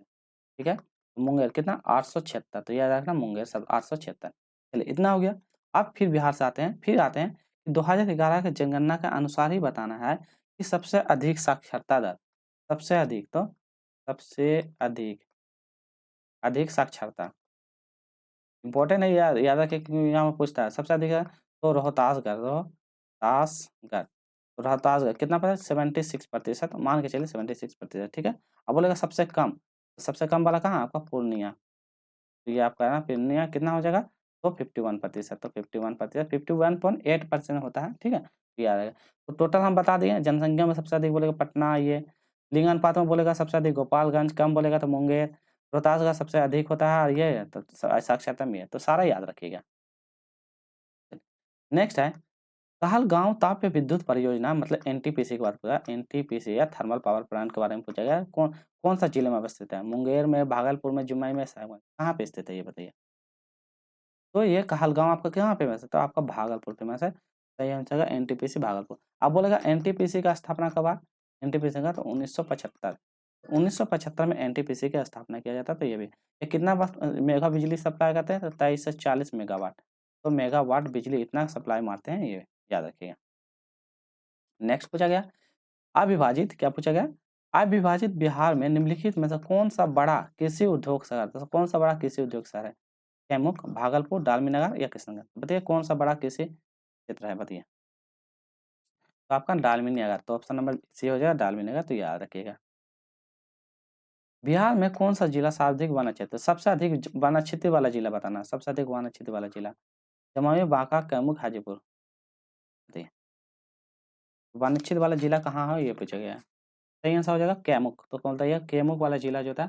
ठीक है? मुंगेर कितना? 876, तो याद रखना मुंगेर सब 876। चलिए, इतना हो गया। अब फिर बिहार से आते हैं, फिर आते हैं कि 2011 के जनगणना के अनुसार ही बताना है कि सबसे अधिक साक्षरता दर, सबसे अधिक, तो सबसे अधिक साक्षरता इम्पोर्टेंट है, याद रखिए क्योंकि यहाँ पे पूछता है। सबसे अधिक है तो रोहतासगढ़ कितना पर है? 76%, मान के चलिए 76%, ठीक है? अब बोलेगा सबसे कम वाला कहाँ है? आपका पूर्णिया। तो ये आपका है ना पूर्णिया, कितना हो जाएगा? तो 51%, तो 51%, 51.8% होता है, ठीक है? ये आ जाएगा। तो टोटल हम बता दिए, जनसंख्या में सबसे अधिक बोलेगा पटना, ये लिंग अनुपात में बोलेगा सबसे अधिक गोपालगंज, कम बोलेगा तो मुंगेर, रोहतासगढ़ सबसे अधिक होता है, और ये तो साक्षरता में है, तो सारा याद रखिएगा। नेक्स्ट है कहलगांव ताप विद्युत परियोजना, मतलब एनटीपीसी की बात करेगा, एनटीपीसी या थर्मल पावर प्लांट के बारे में पूछा गया है। कौन सा जिले में अवस्थित है? मुंगेर में, भागलपुर में, जुम्मई में, साहेबगंज, कहाँ पे स्थित है ये बताइए? तो ये कहलगांव आपका कहाँ फेमस है? तो आपका भागलपुर फेमस है। सही आंसर है एनटीपीसी भागलपुर। अब बोलेगा एनटीपीसी का स्थापना कब हुआ? एनटीपीसी का तो 1975। 1975 में एनटीपीसी की स्थापना किया जाता है। तो ये कितना मेगा बिजली सप्लाई करते हैं? तो 23 से 40 मेगावाट। तो मेगावाट बिजली इतना सप्लाई मारते हैं, ये याद रखिएगा। नेक्स्ट पूछा गया अविभाजित, क्या पूछा गया? अविभाजित बिहार में निम्नलिखित में से कौन सा बड़ा कृषि उद्योग शहर, तो कौन सा बड़ा कृषि उद्योग शहर है? कैमुक, भागलपुर, डालमीनगर या किशनगंज? बताइए कौन सा बड़ा कृषि क्षेत्र है, बताइए? तो आपका डालमीनगर, तो ऑप्शन नंबर सी हो जाएगा डालमीनगर, तो याद रखिएगा। बिहार में कौन सा जिला सर्वाधिक वन क्षेत्र, सबसे अधिक वन क्षेत्र वाला जिला बताना, सबसे अधिक वन क्षेत्र वाला जिला? जमुई, बांका, कैमूर, हाजीपुर? बताइए वन क्षेत्र वाला जिला कहाँ है, ये पूछा गया है। सही आंसर हो जाएगा कैमुक। तो कौन था ये? कैमुक वाला जिला जो था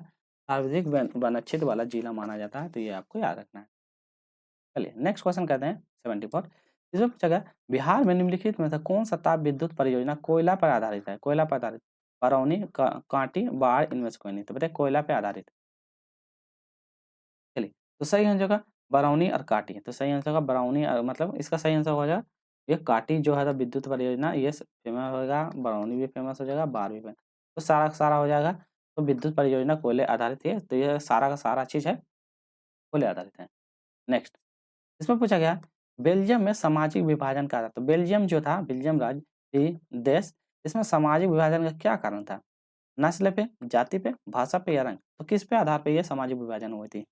सर्वाधिक वन क्षेत्र वाला जिला माना जाता है, तो ये आपको याद रखना है। चलिए नेक्स्ट क्वेश्चन करते हैं 74। इसमें पूछा गया बिहार में निम्नलिखित में से कौन सा ताप विद्युत परियोजना कोयला पर आधारित है? कोयला पर आधारित, बरौनी, कांटी, बाढ़, इनमें से कोई नहीं। तो बताइए कोयला पे आधारित। चलिए, तो सही आंसर होगा बरौनी और काटी। तो सही आंसर होगा बरौनी, मतलब इसका सही आंसर हो जाएगा ये काटी जो है विद्युत परियोजना, ये फेमस होगा, बरौनी भी फेमस हो जाएगा, बाढ़ भी फेमस, तो सारा का सारा हो जाएगा। तो विद्युत परियोजना कोयले आधारित है, तो ये सारा का सारा चीज़ है कोयले आधारित है। नेक्स्ट इसमें पूछा गया बेल्जियम में सामाजिक विभाजन का था। तो बेल्जियम जो था, बेल्जियम राज्य देश, इसमें सामाजिक विभाजन का क्या कारण था? नस्ल पे, जाति पे, भाषा पे या रंग? तो किस पे आधार पे ये सामाजिक विभाजन हुई थी?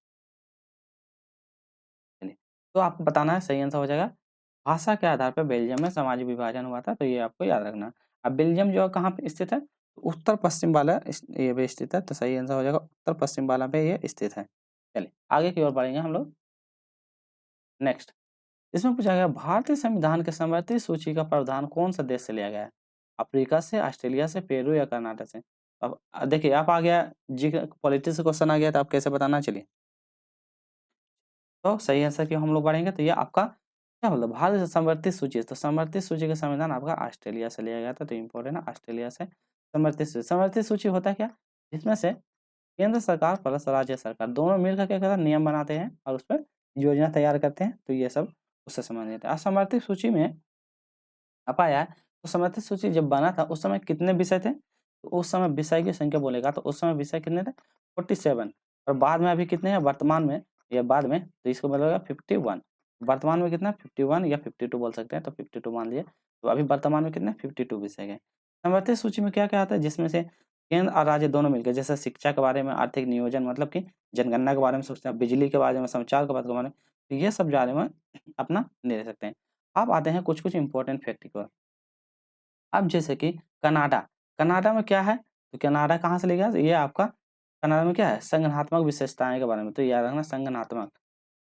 चलिए, तो आपको बताना है, सही आंसर हो जाएगा भाषा के आधार पर बेल्जियम में सामाजिक विभाजन हुआ था, तो ये आपको याद रखना है। अब बेल्जियम जो है कहाँ पे स्थित है? उत्तर पश्चिम वाला ये पे स्थित है, तो सही आंसर हो जाएगा उत्तर पश्चिम वाला पे ये स्थित है। चलिए आगे की ओर बढ़ेंगे हम लोग। नेक्स्ट, इसमें पूछा गया भारतीय संविधान के समवर्ती सूची का प्रावधान कौन सा देश से लिया गया है? अफ्रीका से, ऑस्ट्रेलिया से, पेरू या कर्नाटक से? अब देखिए आप आ गया जी पॉलिटिक्स से क्वेश्चन आ गया, तो आप कैसे बताना, चलिए। तो सही आंसर की हम लोग बढ़ेंगे, तो ये आपका क्या मतलब भारत समवर्ती सूची, तो समवर्ती सूची का संविधान आपका ऑस्ट्रेलिया से लिया गया था, तो इम्पोर्टेंट है ऑस्ट्रेलिया से समवर्ती सूची होता है क्या? जिसमें से केंद्र सरकार प्लस राज्य सरकार दोनों मिलकर क्या करते हैं, नियम बनाते हैं और उस पर योजना तैयार करते हैं, तो ये सब उससे संबंधित है। असमर्थित सूची में आप आया है, तो समर्थित सूची जब बना था उस समय कितने विषय थे? तो उस समय विषय की संख्या बोलेगा तो उस समय विषय कितने थे? 47। और बाद में अभी कितने हैं वर्तमान में, या बाद में, तो इसको बोलेगा 51। वर्तमान में कितना 51 या 52 बोल सकते हैं, तो 52 मान लिए। तो अभी वर्तमान में कितने 52 विषय हैं। समर्थित सूची में क्या-क्या आता है, जिसमें से केंद्र और राज्य दोनों मिलकर, जैसे शिक्षा के बारे में, आर्थिक नियोजन मतलब कि जनगणना के बारे में सोचते हैं, बिजली के बारे में, संचार के बारे में, तो ये सब बारे में अपना ले ले सकते हैं। अब आते हैं कुछ-कुछ इंपॉर्टेंट फैक्ट की ओर। अब जैसे कि कनाडा, कनाडा में क्या है? तो कनाडा कहाँ से लिया गया? ये आपका कनाडा में क्या है? संगठनात्मक विशेषताएँ के बारे में, तो याद रखना संगठनात्मक,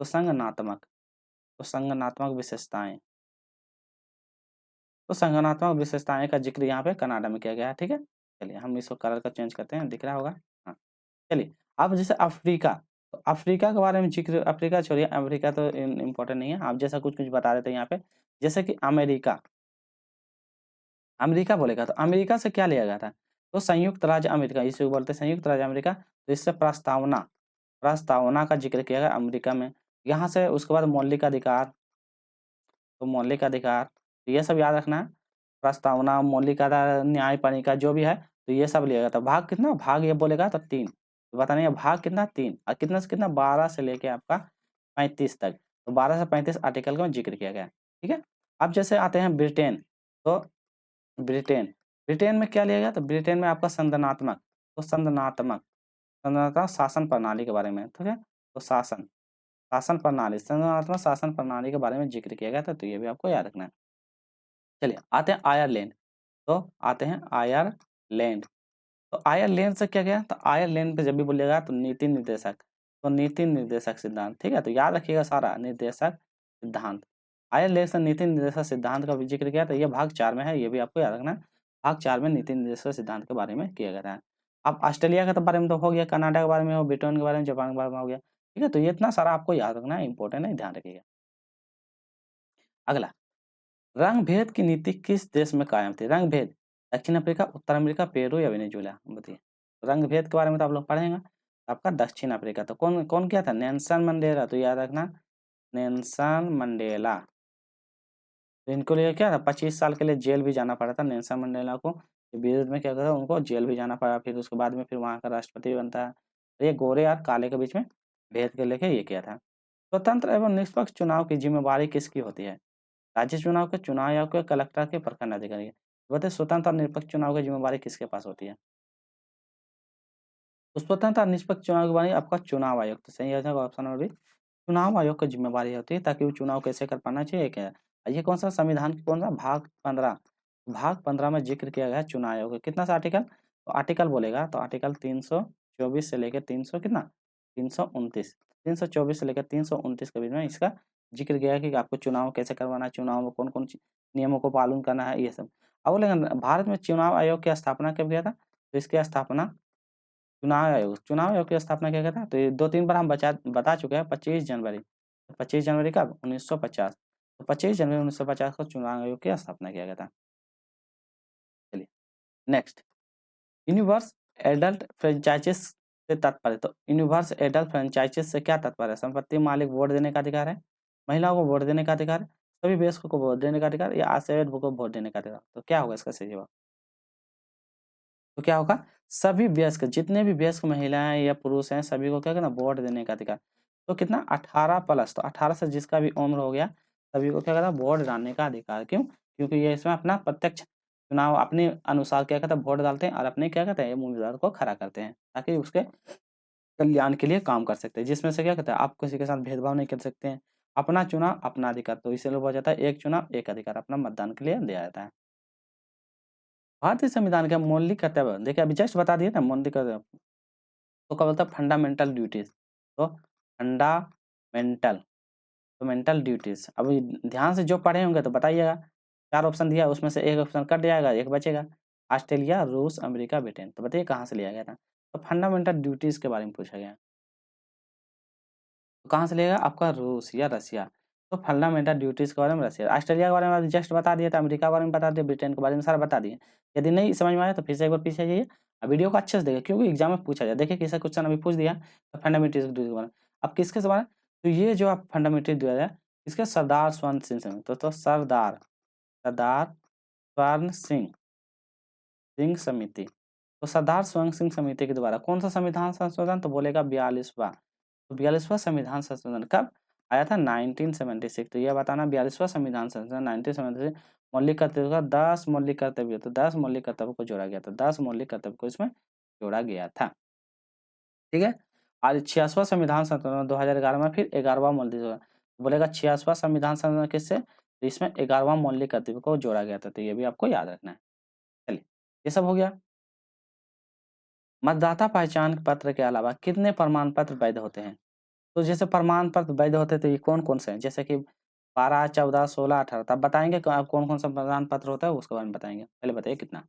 तो संगठनात्मक, तो संगठनात्मक विशेषताएँ, तो संगठनात्मक विशेषताएँ का ज़िक्र यहाँ पे कनाडा में किया गया है, ठीक है? चलिए हम इसको कलर का चेंज करते हैं, दिख रहा होगा? हाँ, चलिए अब जैसे अफ्रीका, तो अफ्रीका के बारे में ज़िक्र, अफ्रीका छोड़िए, अफ्रीका तो इम्पोर्टेंट नहीं है, आप जैसा कुछ-कुछ बता देते हैं यहाँ पे, जैसे कि अमेरिका, अमेरिका बोलेगा तो अमेरिका से क्या लिया गया था? तो संयुक्त राज्य अमेरिका, इसे बोलते हैं संयुक्त राज्य अमेरिका, तो इससे प्रस्तावना, प्रस्तावना का ज़िक्र किया गया अमेरिका में। यहाँ से उसके बाद मौलिक अधिकार, तो मौलिक अधिकार, तो ये सब याद रखना है। प्रस्तावना, मौलिक अधिकार, न्यायपालिका जो भी है, तो ये सब लिया गया था। भाग कितना? भाग ये बोलेगा तो 3, तो बताना है भाग कितना 3 और कितना से कितना 12 से लेके आपका 35 तक, तो 12 से 35 आर्टिकल का ज़िक्र किया गया है, ठीक है? अब जैसे आते हैं ब्रिटेन, तो ब्रिटेन, ब्रिटेन में क्या लिया गया? तो ब्रिटेन में आपका संदनात्मक, तो संदनात्मक, संदनात्मक शासन प्रणाली के बारे में, ठीक है? तो शासन, शासन प्रणाली, संदनात्मक शासन प्रणाली के बारे में ज़िक्र किया गया था, तो ये भी आपको याद रखना है। चलिए आते हैं आयरलैंड, तो आते हैं आयरलैंड, तो आयरलैंड से क्या गया? तो आयरलैंड पे जब भी बोलिएगा तो नीति निर्देशक, तो नीति निर्देशक सिद्धांत, ठीक है? तो याद रखिएगा सारा निर्देशक सिद्धांत। आयरलैंड से नीति निर्देशक सिद्धांत का भी ज़िक्र किया, तो ये भाग 4 में है, ये भी आपको याद रखना है। भाग 4 में नीति निर्देशक सिद्धांत के बारे में किया गया है। अब ऑस्ट्रेलिया के तो बारे में तो हो गया, कनाडा के बारे में हो, ब्रिटेन के बारे में, जापान के बारे में हो गया, ठीक है? तो ये इतना सारा आपको याद रखना है, इंपॉर्टेंट है, ध्यान रखिएगा। अगला, रंग भेद की नीति किस देश में कायम थी? रंग भेद, दक्षिण अफ्रीका, उत्तर अमेरिका, पेरू या वेनेजुएला, बताइए। रंग भेद के बारे में तो आप लोग पढ़ेंगे, आपका दक्षिण अफ्रीका, तो कौन कौन क्या था? नेल्सन मंडेला, तो याद रखना नेल्सन मंडेला, तो इनको लिए क्या था 25 साल के लिए जेल भी जाना पड़ा था नेल्सन मंडेला को, विरोध में क्या करा उनको जेल भी जाना पड़ा, फिर उसके बाद में फिर वहाँ का राष्ट्रपति बनता है। तो ये गोरे और काले के बीच में भेद के लेके ये किया था। स्वतंत्र एवं निष्पक्ष चुनाव की जिम्मेवारी किसकी होती है? राज्य चुनाव के चुनाव आयोग के, कलेक्टर के, प्रखंड अधिकारी के। बताइए स्वतंत्र और निष्पक्ष चुनाव की जिम्मेवारी किसके पास होती है? तो स्वतंत्र और निष्पक्ष चुनाव की जिम्मेवारी आपका चुनाव आयोग, तो सही हो जाएगा ऑप्शन नंबर बी, चुनाव आयोग की जिम्मेवारी होती है, ताकि वो चुनाव कैसे कर पाना चाहिए क्या। ये कौन सा संविधान की कौन सा भाग 15, भाग 15 में जिक्र किया गया है चुनाव आयोग का। कितना सा आर्टिकल? तो आर्टिकल बोलेगा तो आर्टिकल 324 से लेकर 300 कितना 329, 324 से लेकर 329 के बीच में इसका जिक्र किया है कि आपको चुनाव कैसे करवाना है, चुनाव में कौन कौन नियमों को पालन करना है, ये सब। अब लेकिन भारत में चुनाव आयोग की स्थापना कब किया था? तो इसकी स्थापना, चुनाव आयोग की स्थापना क्या कहता है? तो ये 2-3 बार हम बता चुके हैं, 25 जनवरी। 25 जनवरी कब? 1950। तो 25 जनवरी 1950 को चुनाव आयोग की स्थापना किया गया था। चलिए नेक्स्ट, यूनिवर्स एडल्ट फ्रेंचाइज़िस से तात्पर्य, तो यूनिवर्स एडल्ट फ्रेंचाइज़िस से क्या तात्पर्य है? संपत्ति मालिक वोट देने का अधिकार है, महिलाओं को वोट देने का अधिकार, सभी वयस्कों को वोट देने का अधिकार या असहाय को वोट देने का अधिकार। तो क्या होगा इसका सही जवाब? तो क्या होगा? सभी वयस्क, जितने भी वयस्क महिलाएँ या पुरुष हैं, सभी को क्या करना? वोट देने का अधिकार। तो कितना 18 प्लस, तो 18 से जिसका भी उम्र हो गया, सभी को क्या करना? वोट डालने का अधिकार। क्यों? क्योंकि ये इसमें अपना प्रत्यक्ष चुनाव अपने अनुसार क्या कहता है? वोट डालते हैं और अपने क्या कहते हैं? उम्मीदवार को खड़ा करते हैं, ताकि उसके कल्याण के लिए काम कर सकते हैं, जिसमें से क्या कहता है, आप किसी के साथ भेदभाव नहीं कर सकते हैं, अपना चुनाव अपना अधिकार, तो इसलिए बोला जाता है एक चुनाव एक अधिकार, अपना मतदान के लिए दिया जाता है। भारतीय संविधान का मौलिक कर्तव्य देखिए, अभी जस्ट बता दिए ना मौलिक कर्तव्य, तो क्या बोलता है फंडामेंटल ड्यूटीज, तो फंडामेंटल ड्यूटीज, अभी ध्यान से जो पढ़े होंगे तो बताइएगा, 4 ऑप्शन दिया उसमें से एक ऑप्शन कट जाएगा, एक बचेगा, ऑस्ट्रेलिया, रूस, अमेरिका, ब्रिटेन, तो बताइए कहाँ से लिया गया था, तो फंडामेंटल ड्यूटीज के बारे में पूछा गया। तो कहाँ से लेगा आपका रूस या रसिया, तो फंडामेंटल ड्यूटीज के बारे में रसिया, ऑस्ट्रेलिया के बारे में अभी जस्ट बता दिया था, अमेरिका के बारे में बता दिया, ब्रिटेन के बारे में सारा बता दिए। यदि नहीं समझ में आया तो फिर से एक बार पीछे जाइए, वीडियो को अच्छे से देखिए, क्योंकि एग्जाम में पूछा जाए, देखिए किसी क्वेश्चन अभी पूछ दिया तो फंडामेंटल ड्यूटीज के बारे में, अब किसके से बारे में, तो ये जो आप फंडामेंटल दिया है इसके सरदार स्वर्ण सिंह से, तो सरदार सरदार स्वर्ण सिंह समिति, तो सरदार स्वर्ण सिंह समिति के द्वारा कौन सा संविधान संशोधन, तो बोलेगा 42वां, तो 42वां संविधान संशोधन कब आया था, 1976, तो यह बताना 42वां संविधान संशोधन 1976, मौलिक कर्तव्य का 10 मौलिक कर्तव्य, तो 10 मौलिक कर्तव्य को जोड़ा गया था, 10 मौलिक कर्तव्य को इसमें जोड़ा गया था, ठीक है। और 86वां संविधान संशोधन 2011 में फिर 11वां मौलिक संशोधन, बोलेगा 86वां संविधान संशोधन किससे, तो इसमें 11वां मौलिक कर्तव्य को जोड़ा गया था, तो ये भी आपको याद रखना है। चलिए, ये सब हो गया। मतदाता पहचान पत्र के अलावा कितने प्रमाण पत्र वैध होते हैं, तो जैसे प्रमाण पत्र वैध होते हैं तो ये कौन-कौन से हैं? जैसे कि 12, 14, 16, 18, तो आप बताएँगे कौन-कौन सा प्रमाण पत्र होता है उसके बारे में बताएँगे। पहले बताइए कितना?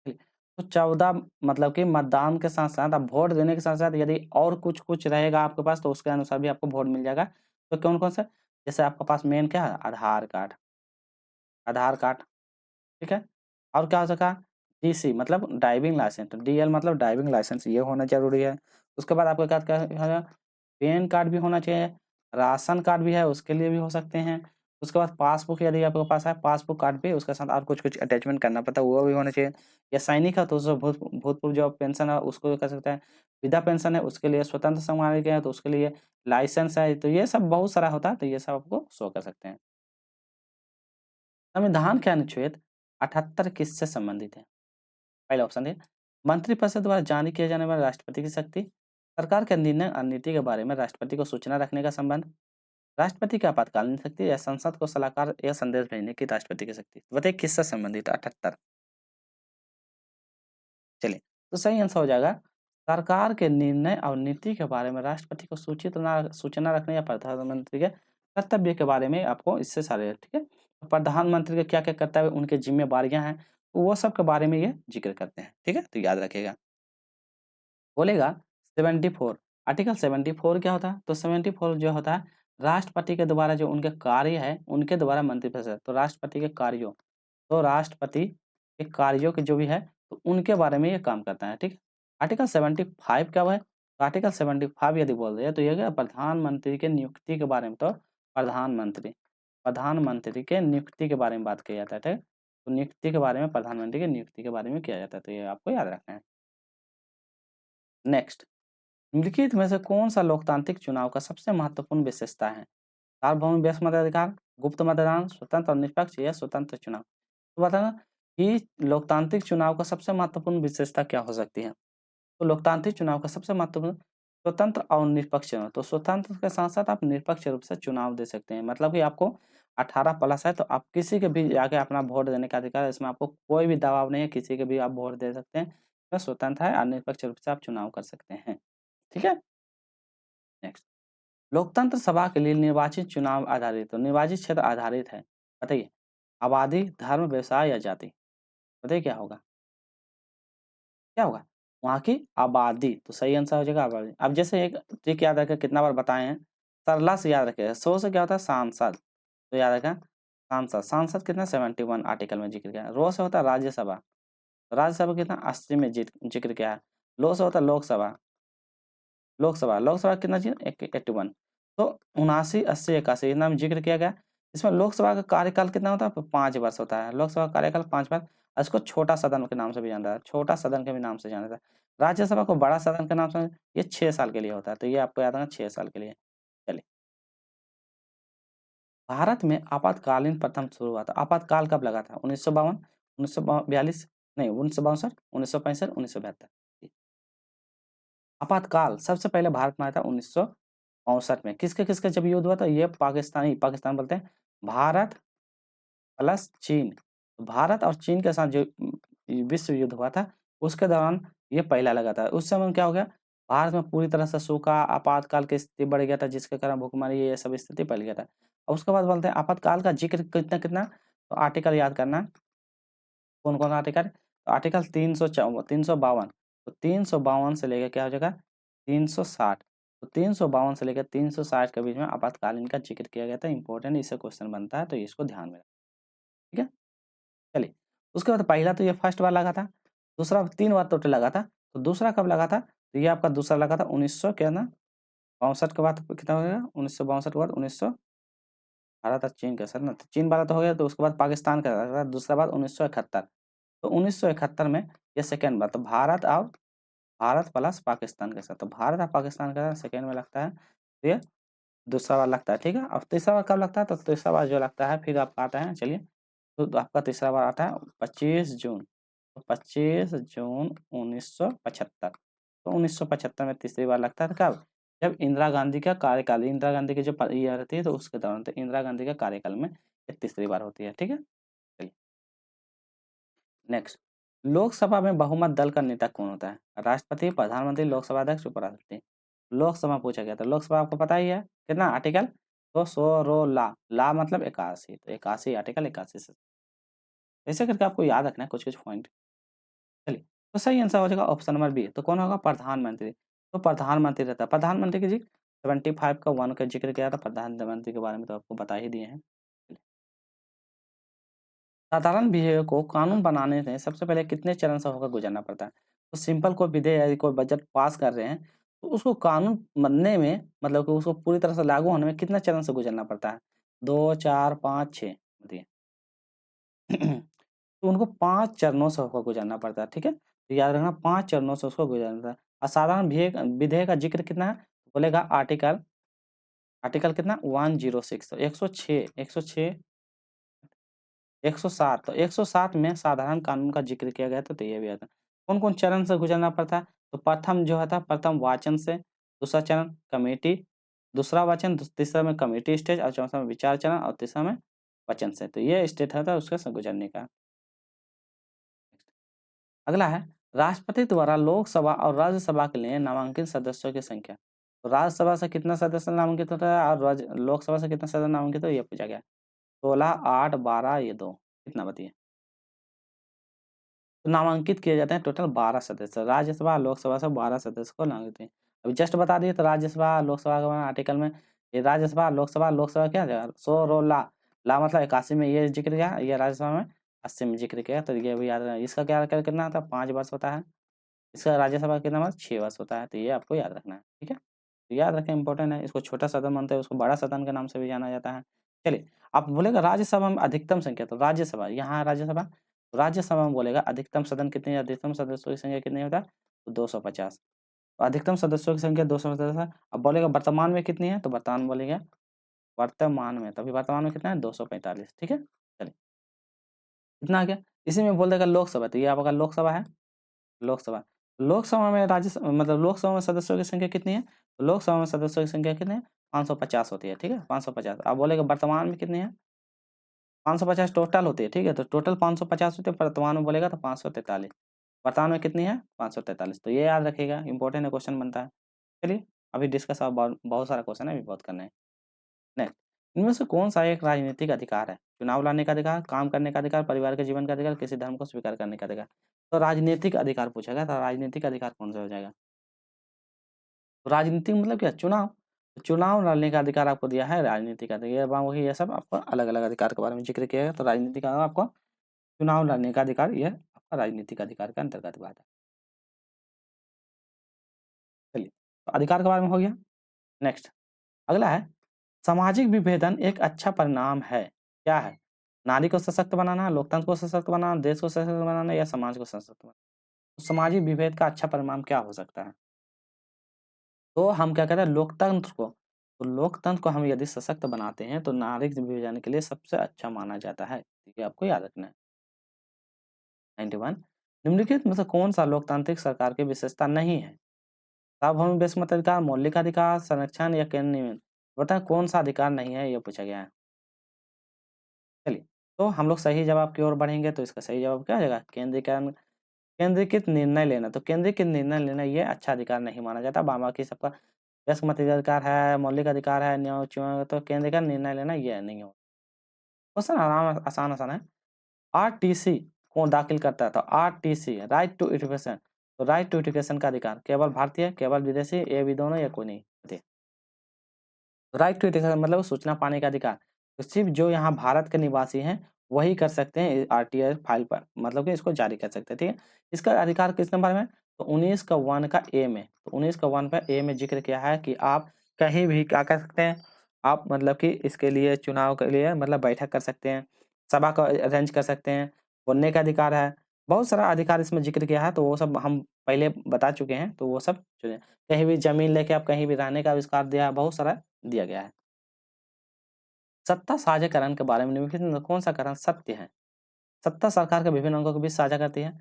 ठीक। तो 14 मतलब कि मतदान के साथ-साथ आप वोट देने के साथ-साथ यदि और कुछ-कुछ रहेगा आपके पास तो उसके अनुसार भी आपको वोट मिल जाएगा। तो कौन-कौन सा? जैसे आपके पास मेन क्या है? आधार कार्ड, ठीक है? और क्या हो सकता है? डीसी मतलब ड्राइविंग लाइसेंस, तो डीएल मतलब ड्राइविंग लाइसेंस, ये होना ज़रूरी है। उसके बाद आपके पास क्या है? पैन कार्ड भी होना चाहिए, राशन कार्ड भी है उसके लिए भी हो सकते हैं। उसके बाद पासबुक यदि आपके पास है, पासबुक कार्ड पे उसके साथ और कुछ-कुछ अटैचमेंट करना पड़ता है, वो भी होना चाहिए। या सैनिक है तो उसको भूतपूर्व जो पेंशन है उसको कर सकते हैं। वृद्धा पेंशन है उसके लिए, स्वतंत्र संग्राम के हैं तो उसके लिए लाइसेंस है, तो ये सब बहुत सारा होता है, तो ये सब आपको शो कर सकते हैं। संविधान के अनुच्छेद 78 किससे संबंधित है? पहला ऑप्शन है मंत्रिपरिषद द्वारा जारी किए जाने वाले राष्ट्रपति की शक्ति, सरकार के निर्णय और नीति के बारे में राष्ट्रपति को सूचना रखने का संबंध, राष्ट्रपति की आपातकालीन शक्ति या संसद को सलाहकार या संदेश भेजने की राष्ट्रपति की शक्ति, बताइए किससे संबंधित है 78? चलिए, तो सही आंसर हो जाएगा सरकार के निर्णय और नीति के बारे में राष्ट्रपति को सूचना रखने या प्रधानमंत्री के कर्तव्य के बारे में आपको इससे सारे, ठीक है। तो प्रधानमंत्री के क्या क्या कर्तव्य, उनकी जिम्मेवारियां हैं, तो वो सब के बारे में ये जिक्र करते हैं, ठीक है, तो याद रखिएगा। बोलेगा 74, आर्टिकल 74 क्या होता है, तो 74 जो होता है राष्ट्रपति के द्वारा जो उनके कार्य है उनके द्वारा मंत्रिपरिषद, तो राष्ट्रपति के कार्यों, तो राष्ट्रपति के कार्यों के जो भी है तो उनके बारे में ये काम करता है, ठीक। आर्टिकल 75 क्या है, तो आर्टिकल 75 यदि बोल रहे हैं तो ये क्या प्रधानमंत्री के नियुक्ति के बारे में, तो प्रधानमंत्री प्रधानमंत्री के नियुक्ति के बारे में बात किया जाता है, ठीक। तो नियुक्ति के बारे में, प्रधानमंत्री की नियुक्ति के बारे में किया जाता है, तो ये आपको याद रखना है। नेक्स्ट, निम्नलिखित में से कौन-सा लोकतांत्रिक चुनाव का सबसे महत्वपूर्ण विशेषता है? सार्वभौमिक मताधिकार, गुप्त मतदान, स्वतंत्र और निष्पक्ष या स्वतंत्र चुनाव? तो बताना कि लोकतांत्रिक चुनाव का सबसे महत्वपूर्ण विशेषता क्या हो सकती है? तो लोकतांत्रिक चुनाव का सबसे महत्वपूर्ण स्वतंत्र और निष्पक्ष चुनाव, तो स्वतंत्र के साथ-साथ आप निष्पक्ष रूप से चुनाव दे सकते हैं। मतलब कि आपको 18 प्लस है तो आप किसी के भी जाके अपना वोट देने का अधिकार है, इसमें आपको कोई भी दबाव नहीं है, किसी के भी आप वोट दे सकते हैं। तो स्वतंत्र है और निष्पक्ष रूप से आप चुनाव कर सकते हैं। ठीक है? नेक्स्ट, लोकतंत्र सभा के लिए निर्वाचित चुनाव आधारित, तो निर्वाचित क्षेत्र आधारित है। बताइए, आबादी, धर्म, व्यवसाय या जाति? बताइए क्या होगा? क्या होगा? वहाँ की आबादी, तो सही आंसर हो जाएगा आबादी। अब जैसे एक ट्रिक याद रखें, कितना बार बताए हैं, सरला से याद रखिएगा। 100 से क्या होता है? सांसद, तो याद रखें सांसद, सांसद कितना 71 आर्टिकल में जिक्र किया है। रो से होता है राज्यसभा, राज्यसभा कितना 80 में जिक्र किया है। लो से होता है लोकसभा, लोकसभा कितना चीज़ 81, तो 79, 80, 81 इतना में जिक्र किया गया। इसमें लोकसभा का कार्यकाल कितना होता है? 5 वर्ष होता है। लोकसभा का कार्यकाल 5 वर्ष, इसको छोटा सदन के नाम से भी जाना जाता है, छोटा सदन के भी नाम से जाना जाता है। राज्यसभा को बड़ा सदन के नाम से, ये 6 साल के लिए होता है, तो ये आपको याद रखना 6 साल के लिए। चलिए, भारत में आपातकालीन प्रथम शुरू हुआ था, आपातकाल कब लगा था? 1952, 1942, नहीं 1962, 1965, 1972। आपातकाल सबसे पहले भारत में आया था 1964 में। किसके-किसके जब युद्ध हुआ था? ये पाकिस्तान बोलते हैं, भारत प्लस चीन। तो भारत और चीन के साथ जो विश्व युद्ध हुआ था, उसके दौरान ये पहला लगा था। उस समय में क्या हो गया? भारत में पूरी तरह से सूखा, आपातकाल की स्थिति बढ़ गया था, जिसके कारण भुखमरी ये सब स्थिति फैल गया था। और उसके बाद बोलते हैं आपातकाल का ज़िक्र कितना-कितना, तो आर्टिकल याद करना, कौन-कौन आर्टिकल? तो आर्टिकल 352, तो 352 से लेके क्या हो जाएगा? 360, तो 352 से लेकर 360 के बीच में आपातकालीन का ज़िक्र किया गया था। इम्पोर्टेंट इससे क्वेश्चन बनता है, तो इसको ध्यान में रखें, ठीक है? चलिए, उसके बाद पहला तो ये फर्स्ट बार लगा था, दूसरा 3 बार टोटल लगा था, तो दूसरा कब लगा था? तो ये आपका दूसरा लगा था 1900 क्या ना 62 के बाद कितना हो गया? 1962 के बाद 1900, भारत और चीन का सर ना, तो चीन वाला तो हो गया, तो उसके बाद पाकिस्तान का लगा था, दूसरा बार 1971, तो 1971 में ये सेकंड बार, तो भारत प्लस पाकिस्तान के साथ, तो भारत और पाकिस्तान का सेकंड में लगता है, तो ये दूसरा बार लगता है, ठीक है? और तीसरा बार कब लगता है? तो तीसरा बार जो लगता है फिर आपका आता है, चलिए, तो आपका तीसरा बार आता है 25 जून, तो 25 जून 1975, तो 1975 में तीसरी बार लगता है, कब? जब इंदिरा गांधी का कार्यकाल, इंदिरा गांधी की जो ये रहती है, तो उसके दौरान, तो इंदिरा गांधी का कार्यकाल में ये तीसरी बार होती है, ठीक है? चलिए, नेक्स्ट, लोकसभा में बहुमत दल का नेता कौन होता है? राष्ट्रपति, प्रधानमंत्री, लोकसभा अध्यक्ष, उपराष्ट्रपति। लोकसभा पूछा गया था, लोकसभा आपको पता ही है, कितना आर्टिकल? तो सो रो ला मतलब 81, तो 81 आर्टिकल 81 से, ऐसे करके आपको याद रखना है कुछ-कुछ पॉइंट। चलिए, तो सही आंसर हो जाएगा ऑप्शन नंबर बी, तो कौन होगा? प्रधानमंत्री। तो प्रधानमंत्री रहता है, प्रधानमंत्री की जी 75 का 1 का जिक्र किया था, प्रधानमंत्री के बारे में तो आपको बता ही दिए हैं। साधारण विधेयक को कानून बनाने में सबसे पहले कितने चरण से होकर गुजरना पड़ता है? तो सिंपल कोई विधेयक या कोई बजट पास कर रहे हैं, तो उसको कानून बनने में, मतलब कि उसको पूरी तरह से लागू होने में कितना चरण से गुजरना पड़ता है? 2, 4, 5, 6 बताइए। तो उनको 5 चरणों से होकर गुजरना पड़ता है, ठीक है? तो याद रखना 5 चरणों से उसको गुजरना पड़ता है। असाधारण विधेयक का जिक्र कितना है? बोलेगा आर्टिकल, आर्टिकल कितना? 106, तो 106, 106, 107, तो 107 में साधारण कानून का जिक्र किया गया था, तो ये भी आता है। कौन-कौन चरण से गुजरना पड़ता है? तो प्रथम जो था, प्रथम वाचन से, दूसरा चरण कमेटी, दूसरा वाचन, तीसरा में कमेटी स्टेज, और चौथा में विचार चरण, और तीसरा में वचन से। तो ये स्टेट था उसके से गुजरने का। अगला है, राष्ट्रपति द्वारा लोकसभा और राज्यसभा के लिए नामांकित सदस्यों की संख्या। तो राज्यसभा से कितना सदस्य नामांकित होता है और लोकसभा से कितना सदस्य नामांकित हो, ये पूछा गया। 16, 8, 12, ये 2, कितना बताइए? तो नामांकित किए जाते हैं टोटल 12 सदस्य, राज्यसभा लोकसभा से 12 सदस्य को नामांकित हैं। अभी जस्ट बता दिए, तो राज्यसभा लोकसभा का आर्टिकल में ये राज्यसभा लोकसभा, लोकसभा क्या है? सो रो ला मतलब 81 में ये जिक्र किया, ये राज्यसभा में 80 में जिक्र किया, तो ये भी याद रखना। इसका क्या कितना होता है? 5 वर्ष होता है। इसका राज्यसभा का कितना वर्ष? 6 वर्ष होता है, तो ये आपको याद रखना है, ठीक है? तो याद रखें, इंपॉर्टेंट है। इसको छोटा सदन मानते हैं, उसको बड़ा सदन के नाम से भी जाना जाता है। चलिए, आप बोलेगा राज्यसभा में अधिकतम संख्या, तो राज्यसभा यहाँ है राज्यसभा, तो राज्यसभा में बोलेगा अधिकतम सदन कितनी है, अधिकतम सदस्यों की संख्या कितनी होता है? तो 250, तो अधिकतम सदस्यों की संख्या 250 है। अब बोलेगा वर्तमान में कितनी है, तो वर्तमान में बोलेगा वर्तमान में, तो अभी वर्तमान में कितना है? 245, ठीक है? चलिए, कितना आ गया? इसी में बोल देगा लोकसभा, तो ये आपका लोकसभा है, लोकसभा। लोकसभा में मतलब लोकसभा में सदस्यों की संख्या कितनी है? तो लोकसभा में सदस्यों की संख्या कितनी है? 550 होती है, ठीक है? 550। आप बोलेगा वर्तमान में कितनी है? 550 टोटल होती है, ठीक है? तो टोटल 550 होती है, वर्तमान में बोलेगा तो 543। वर्तमान में कितनी है? 543, तो ये याद रखिएगा, इंपॉर्टेंट क्वेश्चन बनता है। चलिए, अभी डिस्कस अब बहुत सारा क्वेश्चन है, अभी बहुत करना है। नेक्स्ट, इनमें से कौन-सा एक राजनीतिक अधिकार है? चुनाव लड़ने का अधिकार, काम करने का अधिकार, परिवार के जीवन का अधिकार, किसी धर्म को स्वीकार करने का अधिकार। तो राजनीतिक अधिकार पूछा गया, तो राजनीतिक अधिकार कौन-सा हो जाएगा? तो राजनीतिक मतलब क्या? चुनाव। तो चुनाव लड़ने का अधिकार आपको दिया है, राजनीतिक अधिकार, ये वही ये सब आपको अलग-अलग अधिकार के बारे में ज़िक्र किया गया, तो राजनीतिक आपको चुनाव लड़ने का अधिकार, ये आपका राजनीतिक अधिकार के अंतर्गत बात है। चलिए, तो अधिकार के बारे में हो गया। नेक्स्ट, अगला है, सामाजिक विभेदन एक अच्छा परिणाम है, क्या है? नारी को सशक्त बनाना, लोकतंत्र को सशक्त बनाना, देश को सशक्त बनाना, या समाज को सशक्त बनाना। तो सामाजिक विभेद का अच्छा परिणाम क्या हो सकता है? तो हम क्या कहते हैं, लोकतंत्र को, तो लोकतंत्र को हम यदि सशक्त बनाते हैं, तो नागरिक विभाजन के लिए सबसे अच्छा माना जाता है। ये आपको याद रखना है। 91, निम्नलिखित में से कौन सा लोकतांत्रिक सरकार की विशेषता नहीं है? सार्वभौमिक व्यक्ति मताधिकार, मौलिक अधिकार, संरक्षण या केंद्र नियमन, बताएं कौन सा अधिकार नहीं है, ये पूछा गया है। चलिए, तो हम लोग सही जवाब की ओर बढ़ेंगे, तो इसका सही जवाब क्या हो जाएगा, केंद्रीकरण। केंद्रीकृत निर्णय लेना, तो केंद्रीकृत निर्णय लेना ये अच्छा अधिकार नहीं माना जाता, बाकी सबका व्यस्क मताधिकार है, मौलिक अधिकार है, तो केंद्रीकृत निर्णय लेना ये नहीं हो। क्वेश्चन आसान है। आरटीसी कौन दाखिल करता है, तो आरटीसी राइट टू एजुकेशन, तो राइट टू एजुकेशन का अधिकार केवल भारतीय, केवल विदेशी, ये भी दोनों या कोई नहीं। राइट टू एजुकेशन मतलब सूचना पाने का अधिकार, तो सिर्फ जो यहाँ भारत के निवासी हैं वही कर सकते हैं आरटीआई फाइल पर, मतलब कि इसको जारी कर सकते हैं, ठीक है। इसका अधिकार किस नंबर में, तो 19 का 1 का ए में, तो 19 का 1 पर ए में जिक्र किया है कि आप कहीं भी क्या कर सकते हैं, आप मतलब कि इसके लिए चुनाव के लिए मतलब बैठक कर सकते हैं, सभा का अरेंज कर सकते हैं, बोलने का अधिकार है, बहुत सारा अधिकार इसमें जिक्र किया है, तो वो सब हम पहले बता चुके हैं, तो वो सब चुने। कहीं भी जमीन लेके आप कहीं भी रहने का आविष्कार दिया है, बहुत सारा दिया गया है। सत्ता साझेकरण के बारे में निम्नलिखित में कौन सा करण सत्य है? सत्ता सरकार के विभिन्न अंगों के बीच साझा करती है।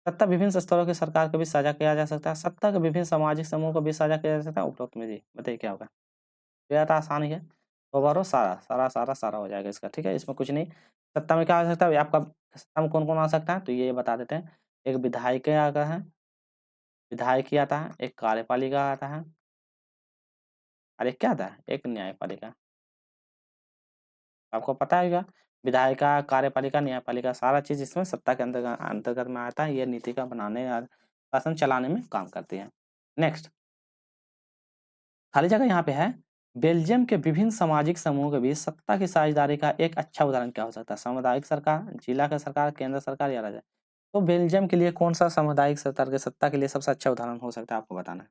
सत्ता विभिन्न स्तरों की सरकार के बीच साझा किया जा सकता है। सत्ता के विभिन्न सामाजिक समूहों के बीच साझा किया जा सकता है। उपरोक्त में जी बताइए क्या होगा? तो यह तो आसान ही है। तो बारो सारा हो जाएगा इसका, ठीक है? इसमें कुछ नहीं। सत्ता में क्या आ सकता है? आपका सत्ता में कौन-कौन आ सकता है? तो ये बता देते हैं। एक विधायिका आता है, विधायकी आता है, एक कार्यपालिका आता है और एक क्या आता है? एक न्यायपालिका। आपको पता होगा विधायिका, कार्यपालिका, न्यायपालिका सारा चीज़ इसमें सत्ता के अंतर्गत में आता है। ये नीति का बनाने और शासन चलाने में काम करती है। नेक्स्ट खाली जगह यहाँ पे है, बेल्जियम के विभिन्न सामाजिक समूहों के बीच सत्ता की साझेदारी का एक अच्छा उदाहरण क्या हो सकता है? सामुदायिक सरकार, जिला का सरकार, केंद्र सरकार या राज्य? तो बेल्जियम के लिए कौन सा सामुदायिक सरकार के सत्ता के लिए सबसे अच्छा उदाहरण हो सकता है, आपको बताना है।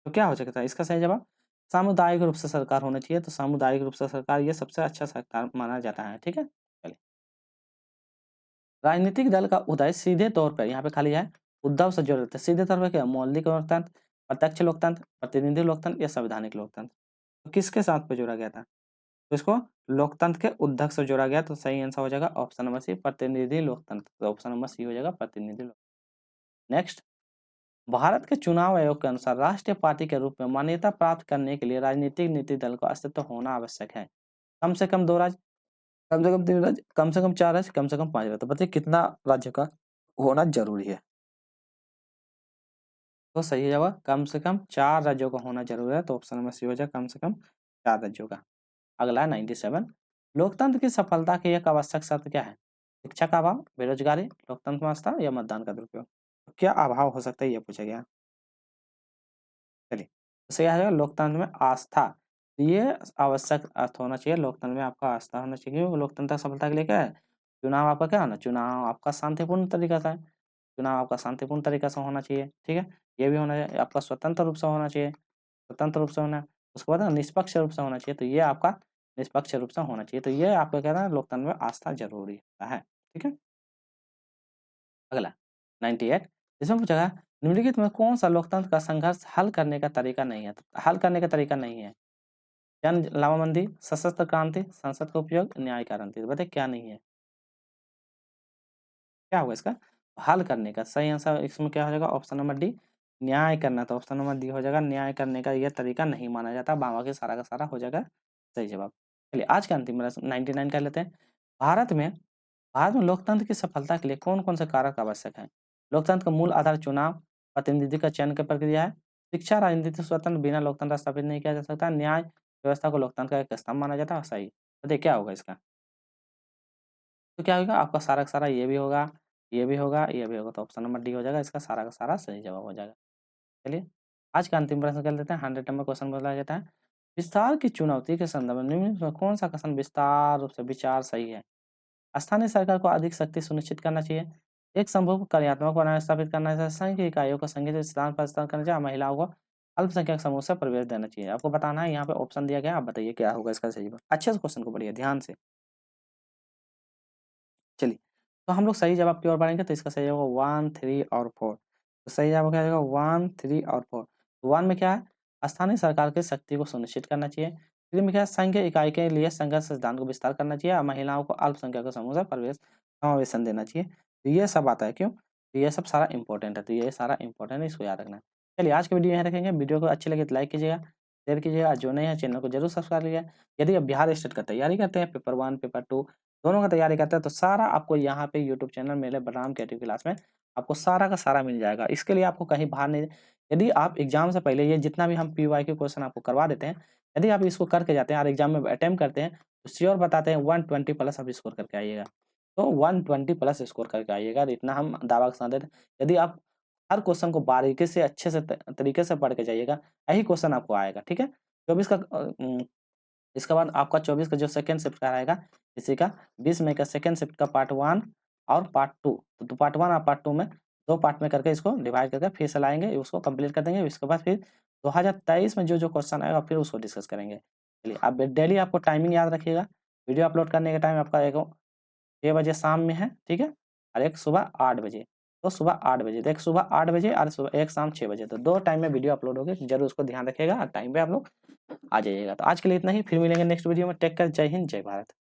तो क्या हो सकता है इसका सही जवाब? सामुदायिक रूप से सरकार होना चाहिए, तो सामुदायिक रूप से सरकार ये सबसे अच्छा सरकार माना जाता है, ठीक है? चलिए। राजनीतिक दल का उदय सीधे तौर पर यहाँ पे खाली है, उद्धव से जुड़े थे। सीधे तौर पे क्या? मौलिक लोकतंत्र, प्रत्यक्ष लोकतंत्र, प्रतिनिधि लोकतंत्र या संवैधानिक लोकतंत्र? तो किसके साथ पे जोड़ा गया था? तो इसको लोकतंत्र के उद्धव से जोड़ा गया, तो सही आंसर हो जाएगा ऑप्शन नंबर सी, प्रतिनिधि लोकतंत्र। तो ऑप्शन नंबर सी हो जाएगा प्रतिनिधि लोकतंत्र। नेक्स्ट, भारत के चुनाव आयोग के अनुसार राष्ट्रीय पार्टी के रूप में मान्यता प्राप्त करने के लिए राजनीतिक नीति दल का अस्तित्व होना आवश्यक है। कम से कम 2 राज्य, कम से कम 3 राज्य, कम से कम 4 राज्य, कम से कम 5 राज्य। तो बताइए कितना राज्य का होना ज़रूरी है? तो सही जवाब कम से कम 4 राज्यों का होना ज़रूरी है, तो ऑप्शन नंबर सी हो जाएगा कम से कम 4 राज्यों का। अगला 97, लोकतंत्र की सफलता की एक आवश्यक शर्त क्या है? शिक्षा का अभाव, बेरोजगारी, लोकतंत्र में आस्था या मतदान का दुरुपयोग? तो क्या अभाव हो सकता है, ये पूछा गया। चलिए, तो सही आ जाएगा लोकतंत्र में आस्था। ये आवश्यक अर्थ होना चाहिए, लोकतंत्र में आपका आस्था होना चाहिए, क्योंकि लोकतंत्र सफलता के लिए क्या है? चुनाव आपका क्या होना? चुनाव आपका शांतिपूर्ण तरीका से है। चुनाव आपका शांतिपूर्ण तरीका से होना चाहिए, ठीक है? ये भी होना चाहिए, आपका स्वतंत्र रूप से होना चाहिए, स्वतंत्र रूप से होना, उसके बाद ना निष्पक्ष रूप से होना चाहिए, तो ये आपका निष्पक्ष रूप से होना चाहिए, तो ये आपका क्या है लोकतंत्र में आस्था ज़रूरी होता है, ठीक है? अगला 98, इसमें पूछा गया निम्नलिखित में कौन-सा लोकतंत्र का संघर्ष हल करने का तरीका नहीं है? तो हल करने का तरीका नहीं है। जन लामबंदी, सशस्त्र क्रांति, संसद का उपयोग, न्याय गारंटी। तो बताइए क्या नहीं है? क्या होगा इसका? हल करने का सही आंसर इसमें क्या हो जाएगा? ऑप्शन नंबर डी, न्याय करना, तो ऑप्शन नंबर डी हो जाएगा, न्याय करने का यह तरीका नहीं माना जाता, बाकी सारा का सारा हो जाएगा सही जवाब। चलिए आज का अंतिम प्रश्न 99 कर लेते हैं। भारत में भारत में लोकतंत्र की सफलता के लिए कौन-कौन से कारक आवश्यक हैं? लोकतंत्र का मूल आधार चुनाव, प्रतिनिधि का चयन की प्रक्रिया है, शिक्षा राजनीति स्वतंत्र बिना लोकतंत्र स्थापित नहीं किया जा सकता, न्याय व्यवस्था को लोकतंत्र का एक स्तंभ माना जाता है, सही। बताइए क्या होगा इसका? तो क्या होगा आपका सारा का सारा ये भी होगा, ये भी होगा, ये भी होगा, तो ऑप्शन नंबर डी हो जाएगा, इसका सारा का सारा सही जवाब हो जाएगा। चलिए, आज का अंतिम प्रश्न कर लेते हैं, 100 नंबर क्वेश्चन बोला जाता है। विस्तार की चुनौती के संदर्भ में निम्न में कौन-सा कथन विस्तार रूप से विचार सही है? स्थानीय सरकार को अधिक शक्ति सुनिश्चित करना चाहिए, एक समूह को कार्यात्मक बनाए स्थापित करना चाहिए, संघ की इकाइयों को संगठित विस्तार पर विस्तार करना चाहिए, महिलाओं को अल्पसंख्यक समूह से प्रवेश देना चाहिए। आपको बताना है यहाँ पे ऑप्शन दिया गया है, आप बताइए क्या होगा इसका सही जवाब। अच्छे से क्वेश्चन को पढ़िए ध्यान से। चलिए, तो हम लोग सही जवाब की ओर बढ़ेंगे, तो इसका सही जवाब होगा 1, 3 और 4। तो सही जवाब क्या हो जाएगा 1, 3 और 4। 1 में क्या है? स्थानीय सरकार की शक्ति को सुनिश्चित करना चाहिए। 3 में क्या है? संघ की इकाई के लिए संघर्ष सिद्धांत को विस्तार करना चाहिए और महिलाओं को अल्पसंख्यक समूह से प्रवेश समावेशन देना चाहिए। तो ये सब आता है क्यों? तो ये सब सारा इम्पोर्टेंट है, तो ये सारा इम्पोर्टेंट है, इसको याद रखना है। चलिए आज की वीडियो यहाँ रखेंगे। वीडियो को अच्छी लगे तो लाइक कीजिएगा, शेयर कीजिएगा। जो नहीं है चैनल को जरूर सब्सक्राइब कीजिएगा। यदि आप बिहार स्टेट का तैयारी करते हैं, पेपर 1 पेपर 2 दोनों का तैयारी करते हैं, तो सारा आपको यहाँ पे यूट्यूब चैनल मेरे बलराम क्रिएटिव क्लास में आपको सारा का सारा मिल जाएगा। इसके लिए आपको कहीं बाहर नहीं, यदि आप एग्जाम से पहले ये जितना भी हम PYQ क्वेश्चन आपको करवा देते हैं, यदि आप इसको करके जाते हैं और एग्जाम में अटेम्प्ट करते हैं, तो श्योर बताते हैं 120 प्लस आप स्कोर करके आइएगा। तो 120 प्लस स्कोर करके आइएगा, इतना हम दावा के साथ देते हैं। यदि आप हर क्वेश्चन को बारीकी से अच्छे से तरीके से पढ़ के जाइएगा, यही क्वेश्चन आपको आएगा, ठीक है। 24 का इसके बाद आपका 24 का जो सेकंड शिफ्ट का रहेगा, इसी का 20 मई का सेकंड शिफ्ट का पार्ट 1 और पार्ट 2, तो पार्ट 1 और पार्ट 2 में 2 पार्ट में करके इसको डिवाइड करके फिर से लाएंगे, उसको कंप्लीट कर देंगे। इसके बाद फिर 2023 में जो क्वेश्चन आएगा फिर उसको डिस्कस करेंगे। चलिए आप डेली आपको टाइमिंग याद रखिएगा। वीडियो अपलोड करने का टाइम आपका एक 6 बजे शाम में है, ठीक है, और एक सुबह 8 बजे। तो सुबह 8 बजे, तो एक सुबह 8 बजे और सुबह एक शाम 6 बजे, तो 2 टाइम में वीडियो अपलोड होगी। जरूर उसको ध्यान रखिएगा और टाइम पे आप लोग आ जाइएगा। तो आज के लिए इतना ही, फिर मिलेंगे नेक्स्ट वीडियो में। टेक केयर, जय हिंद, जय भारत।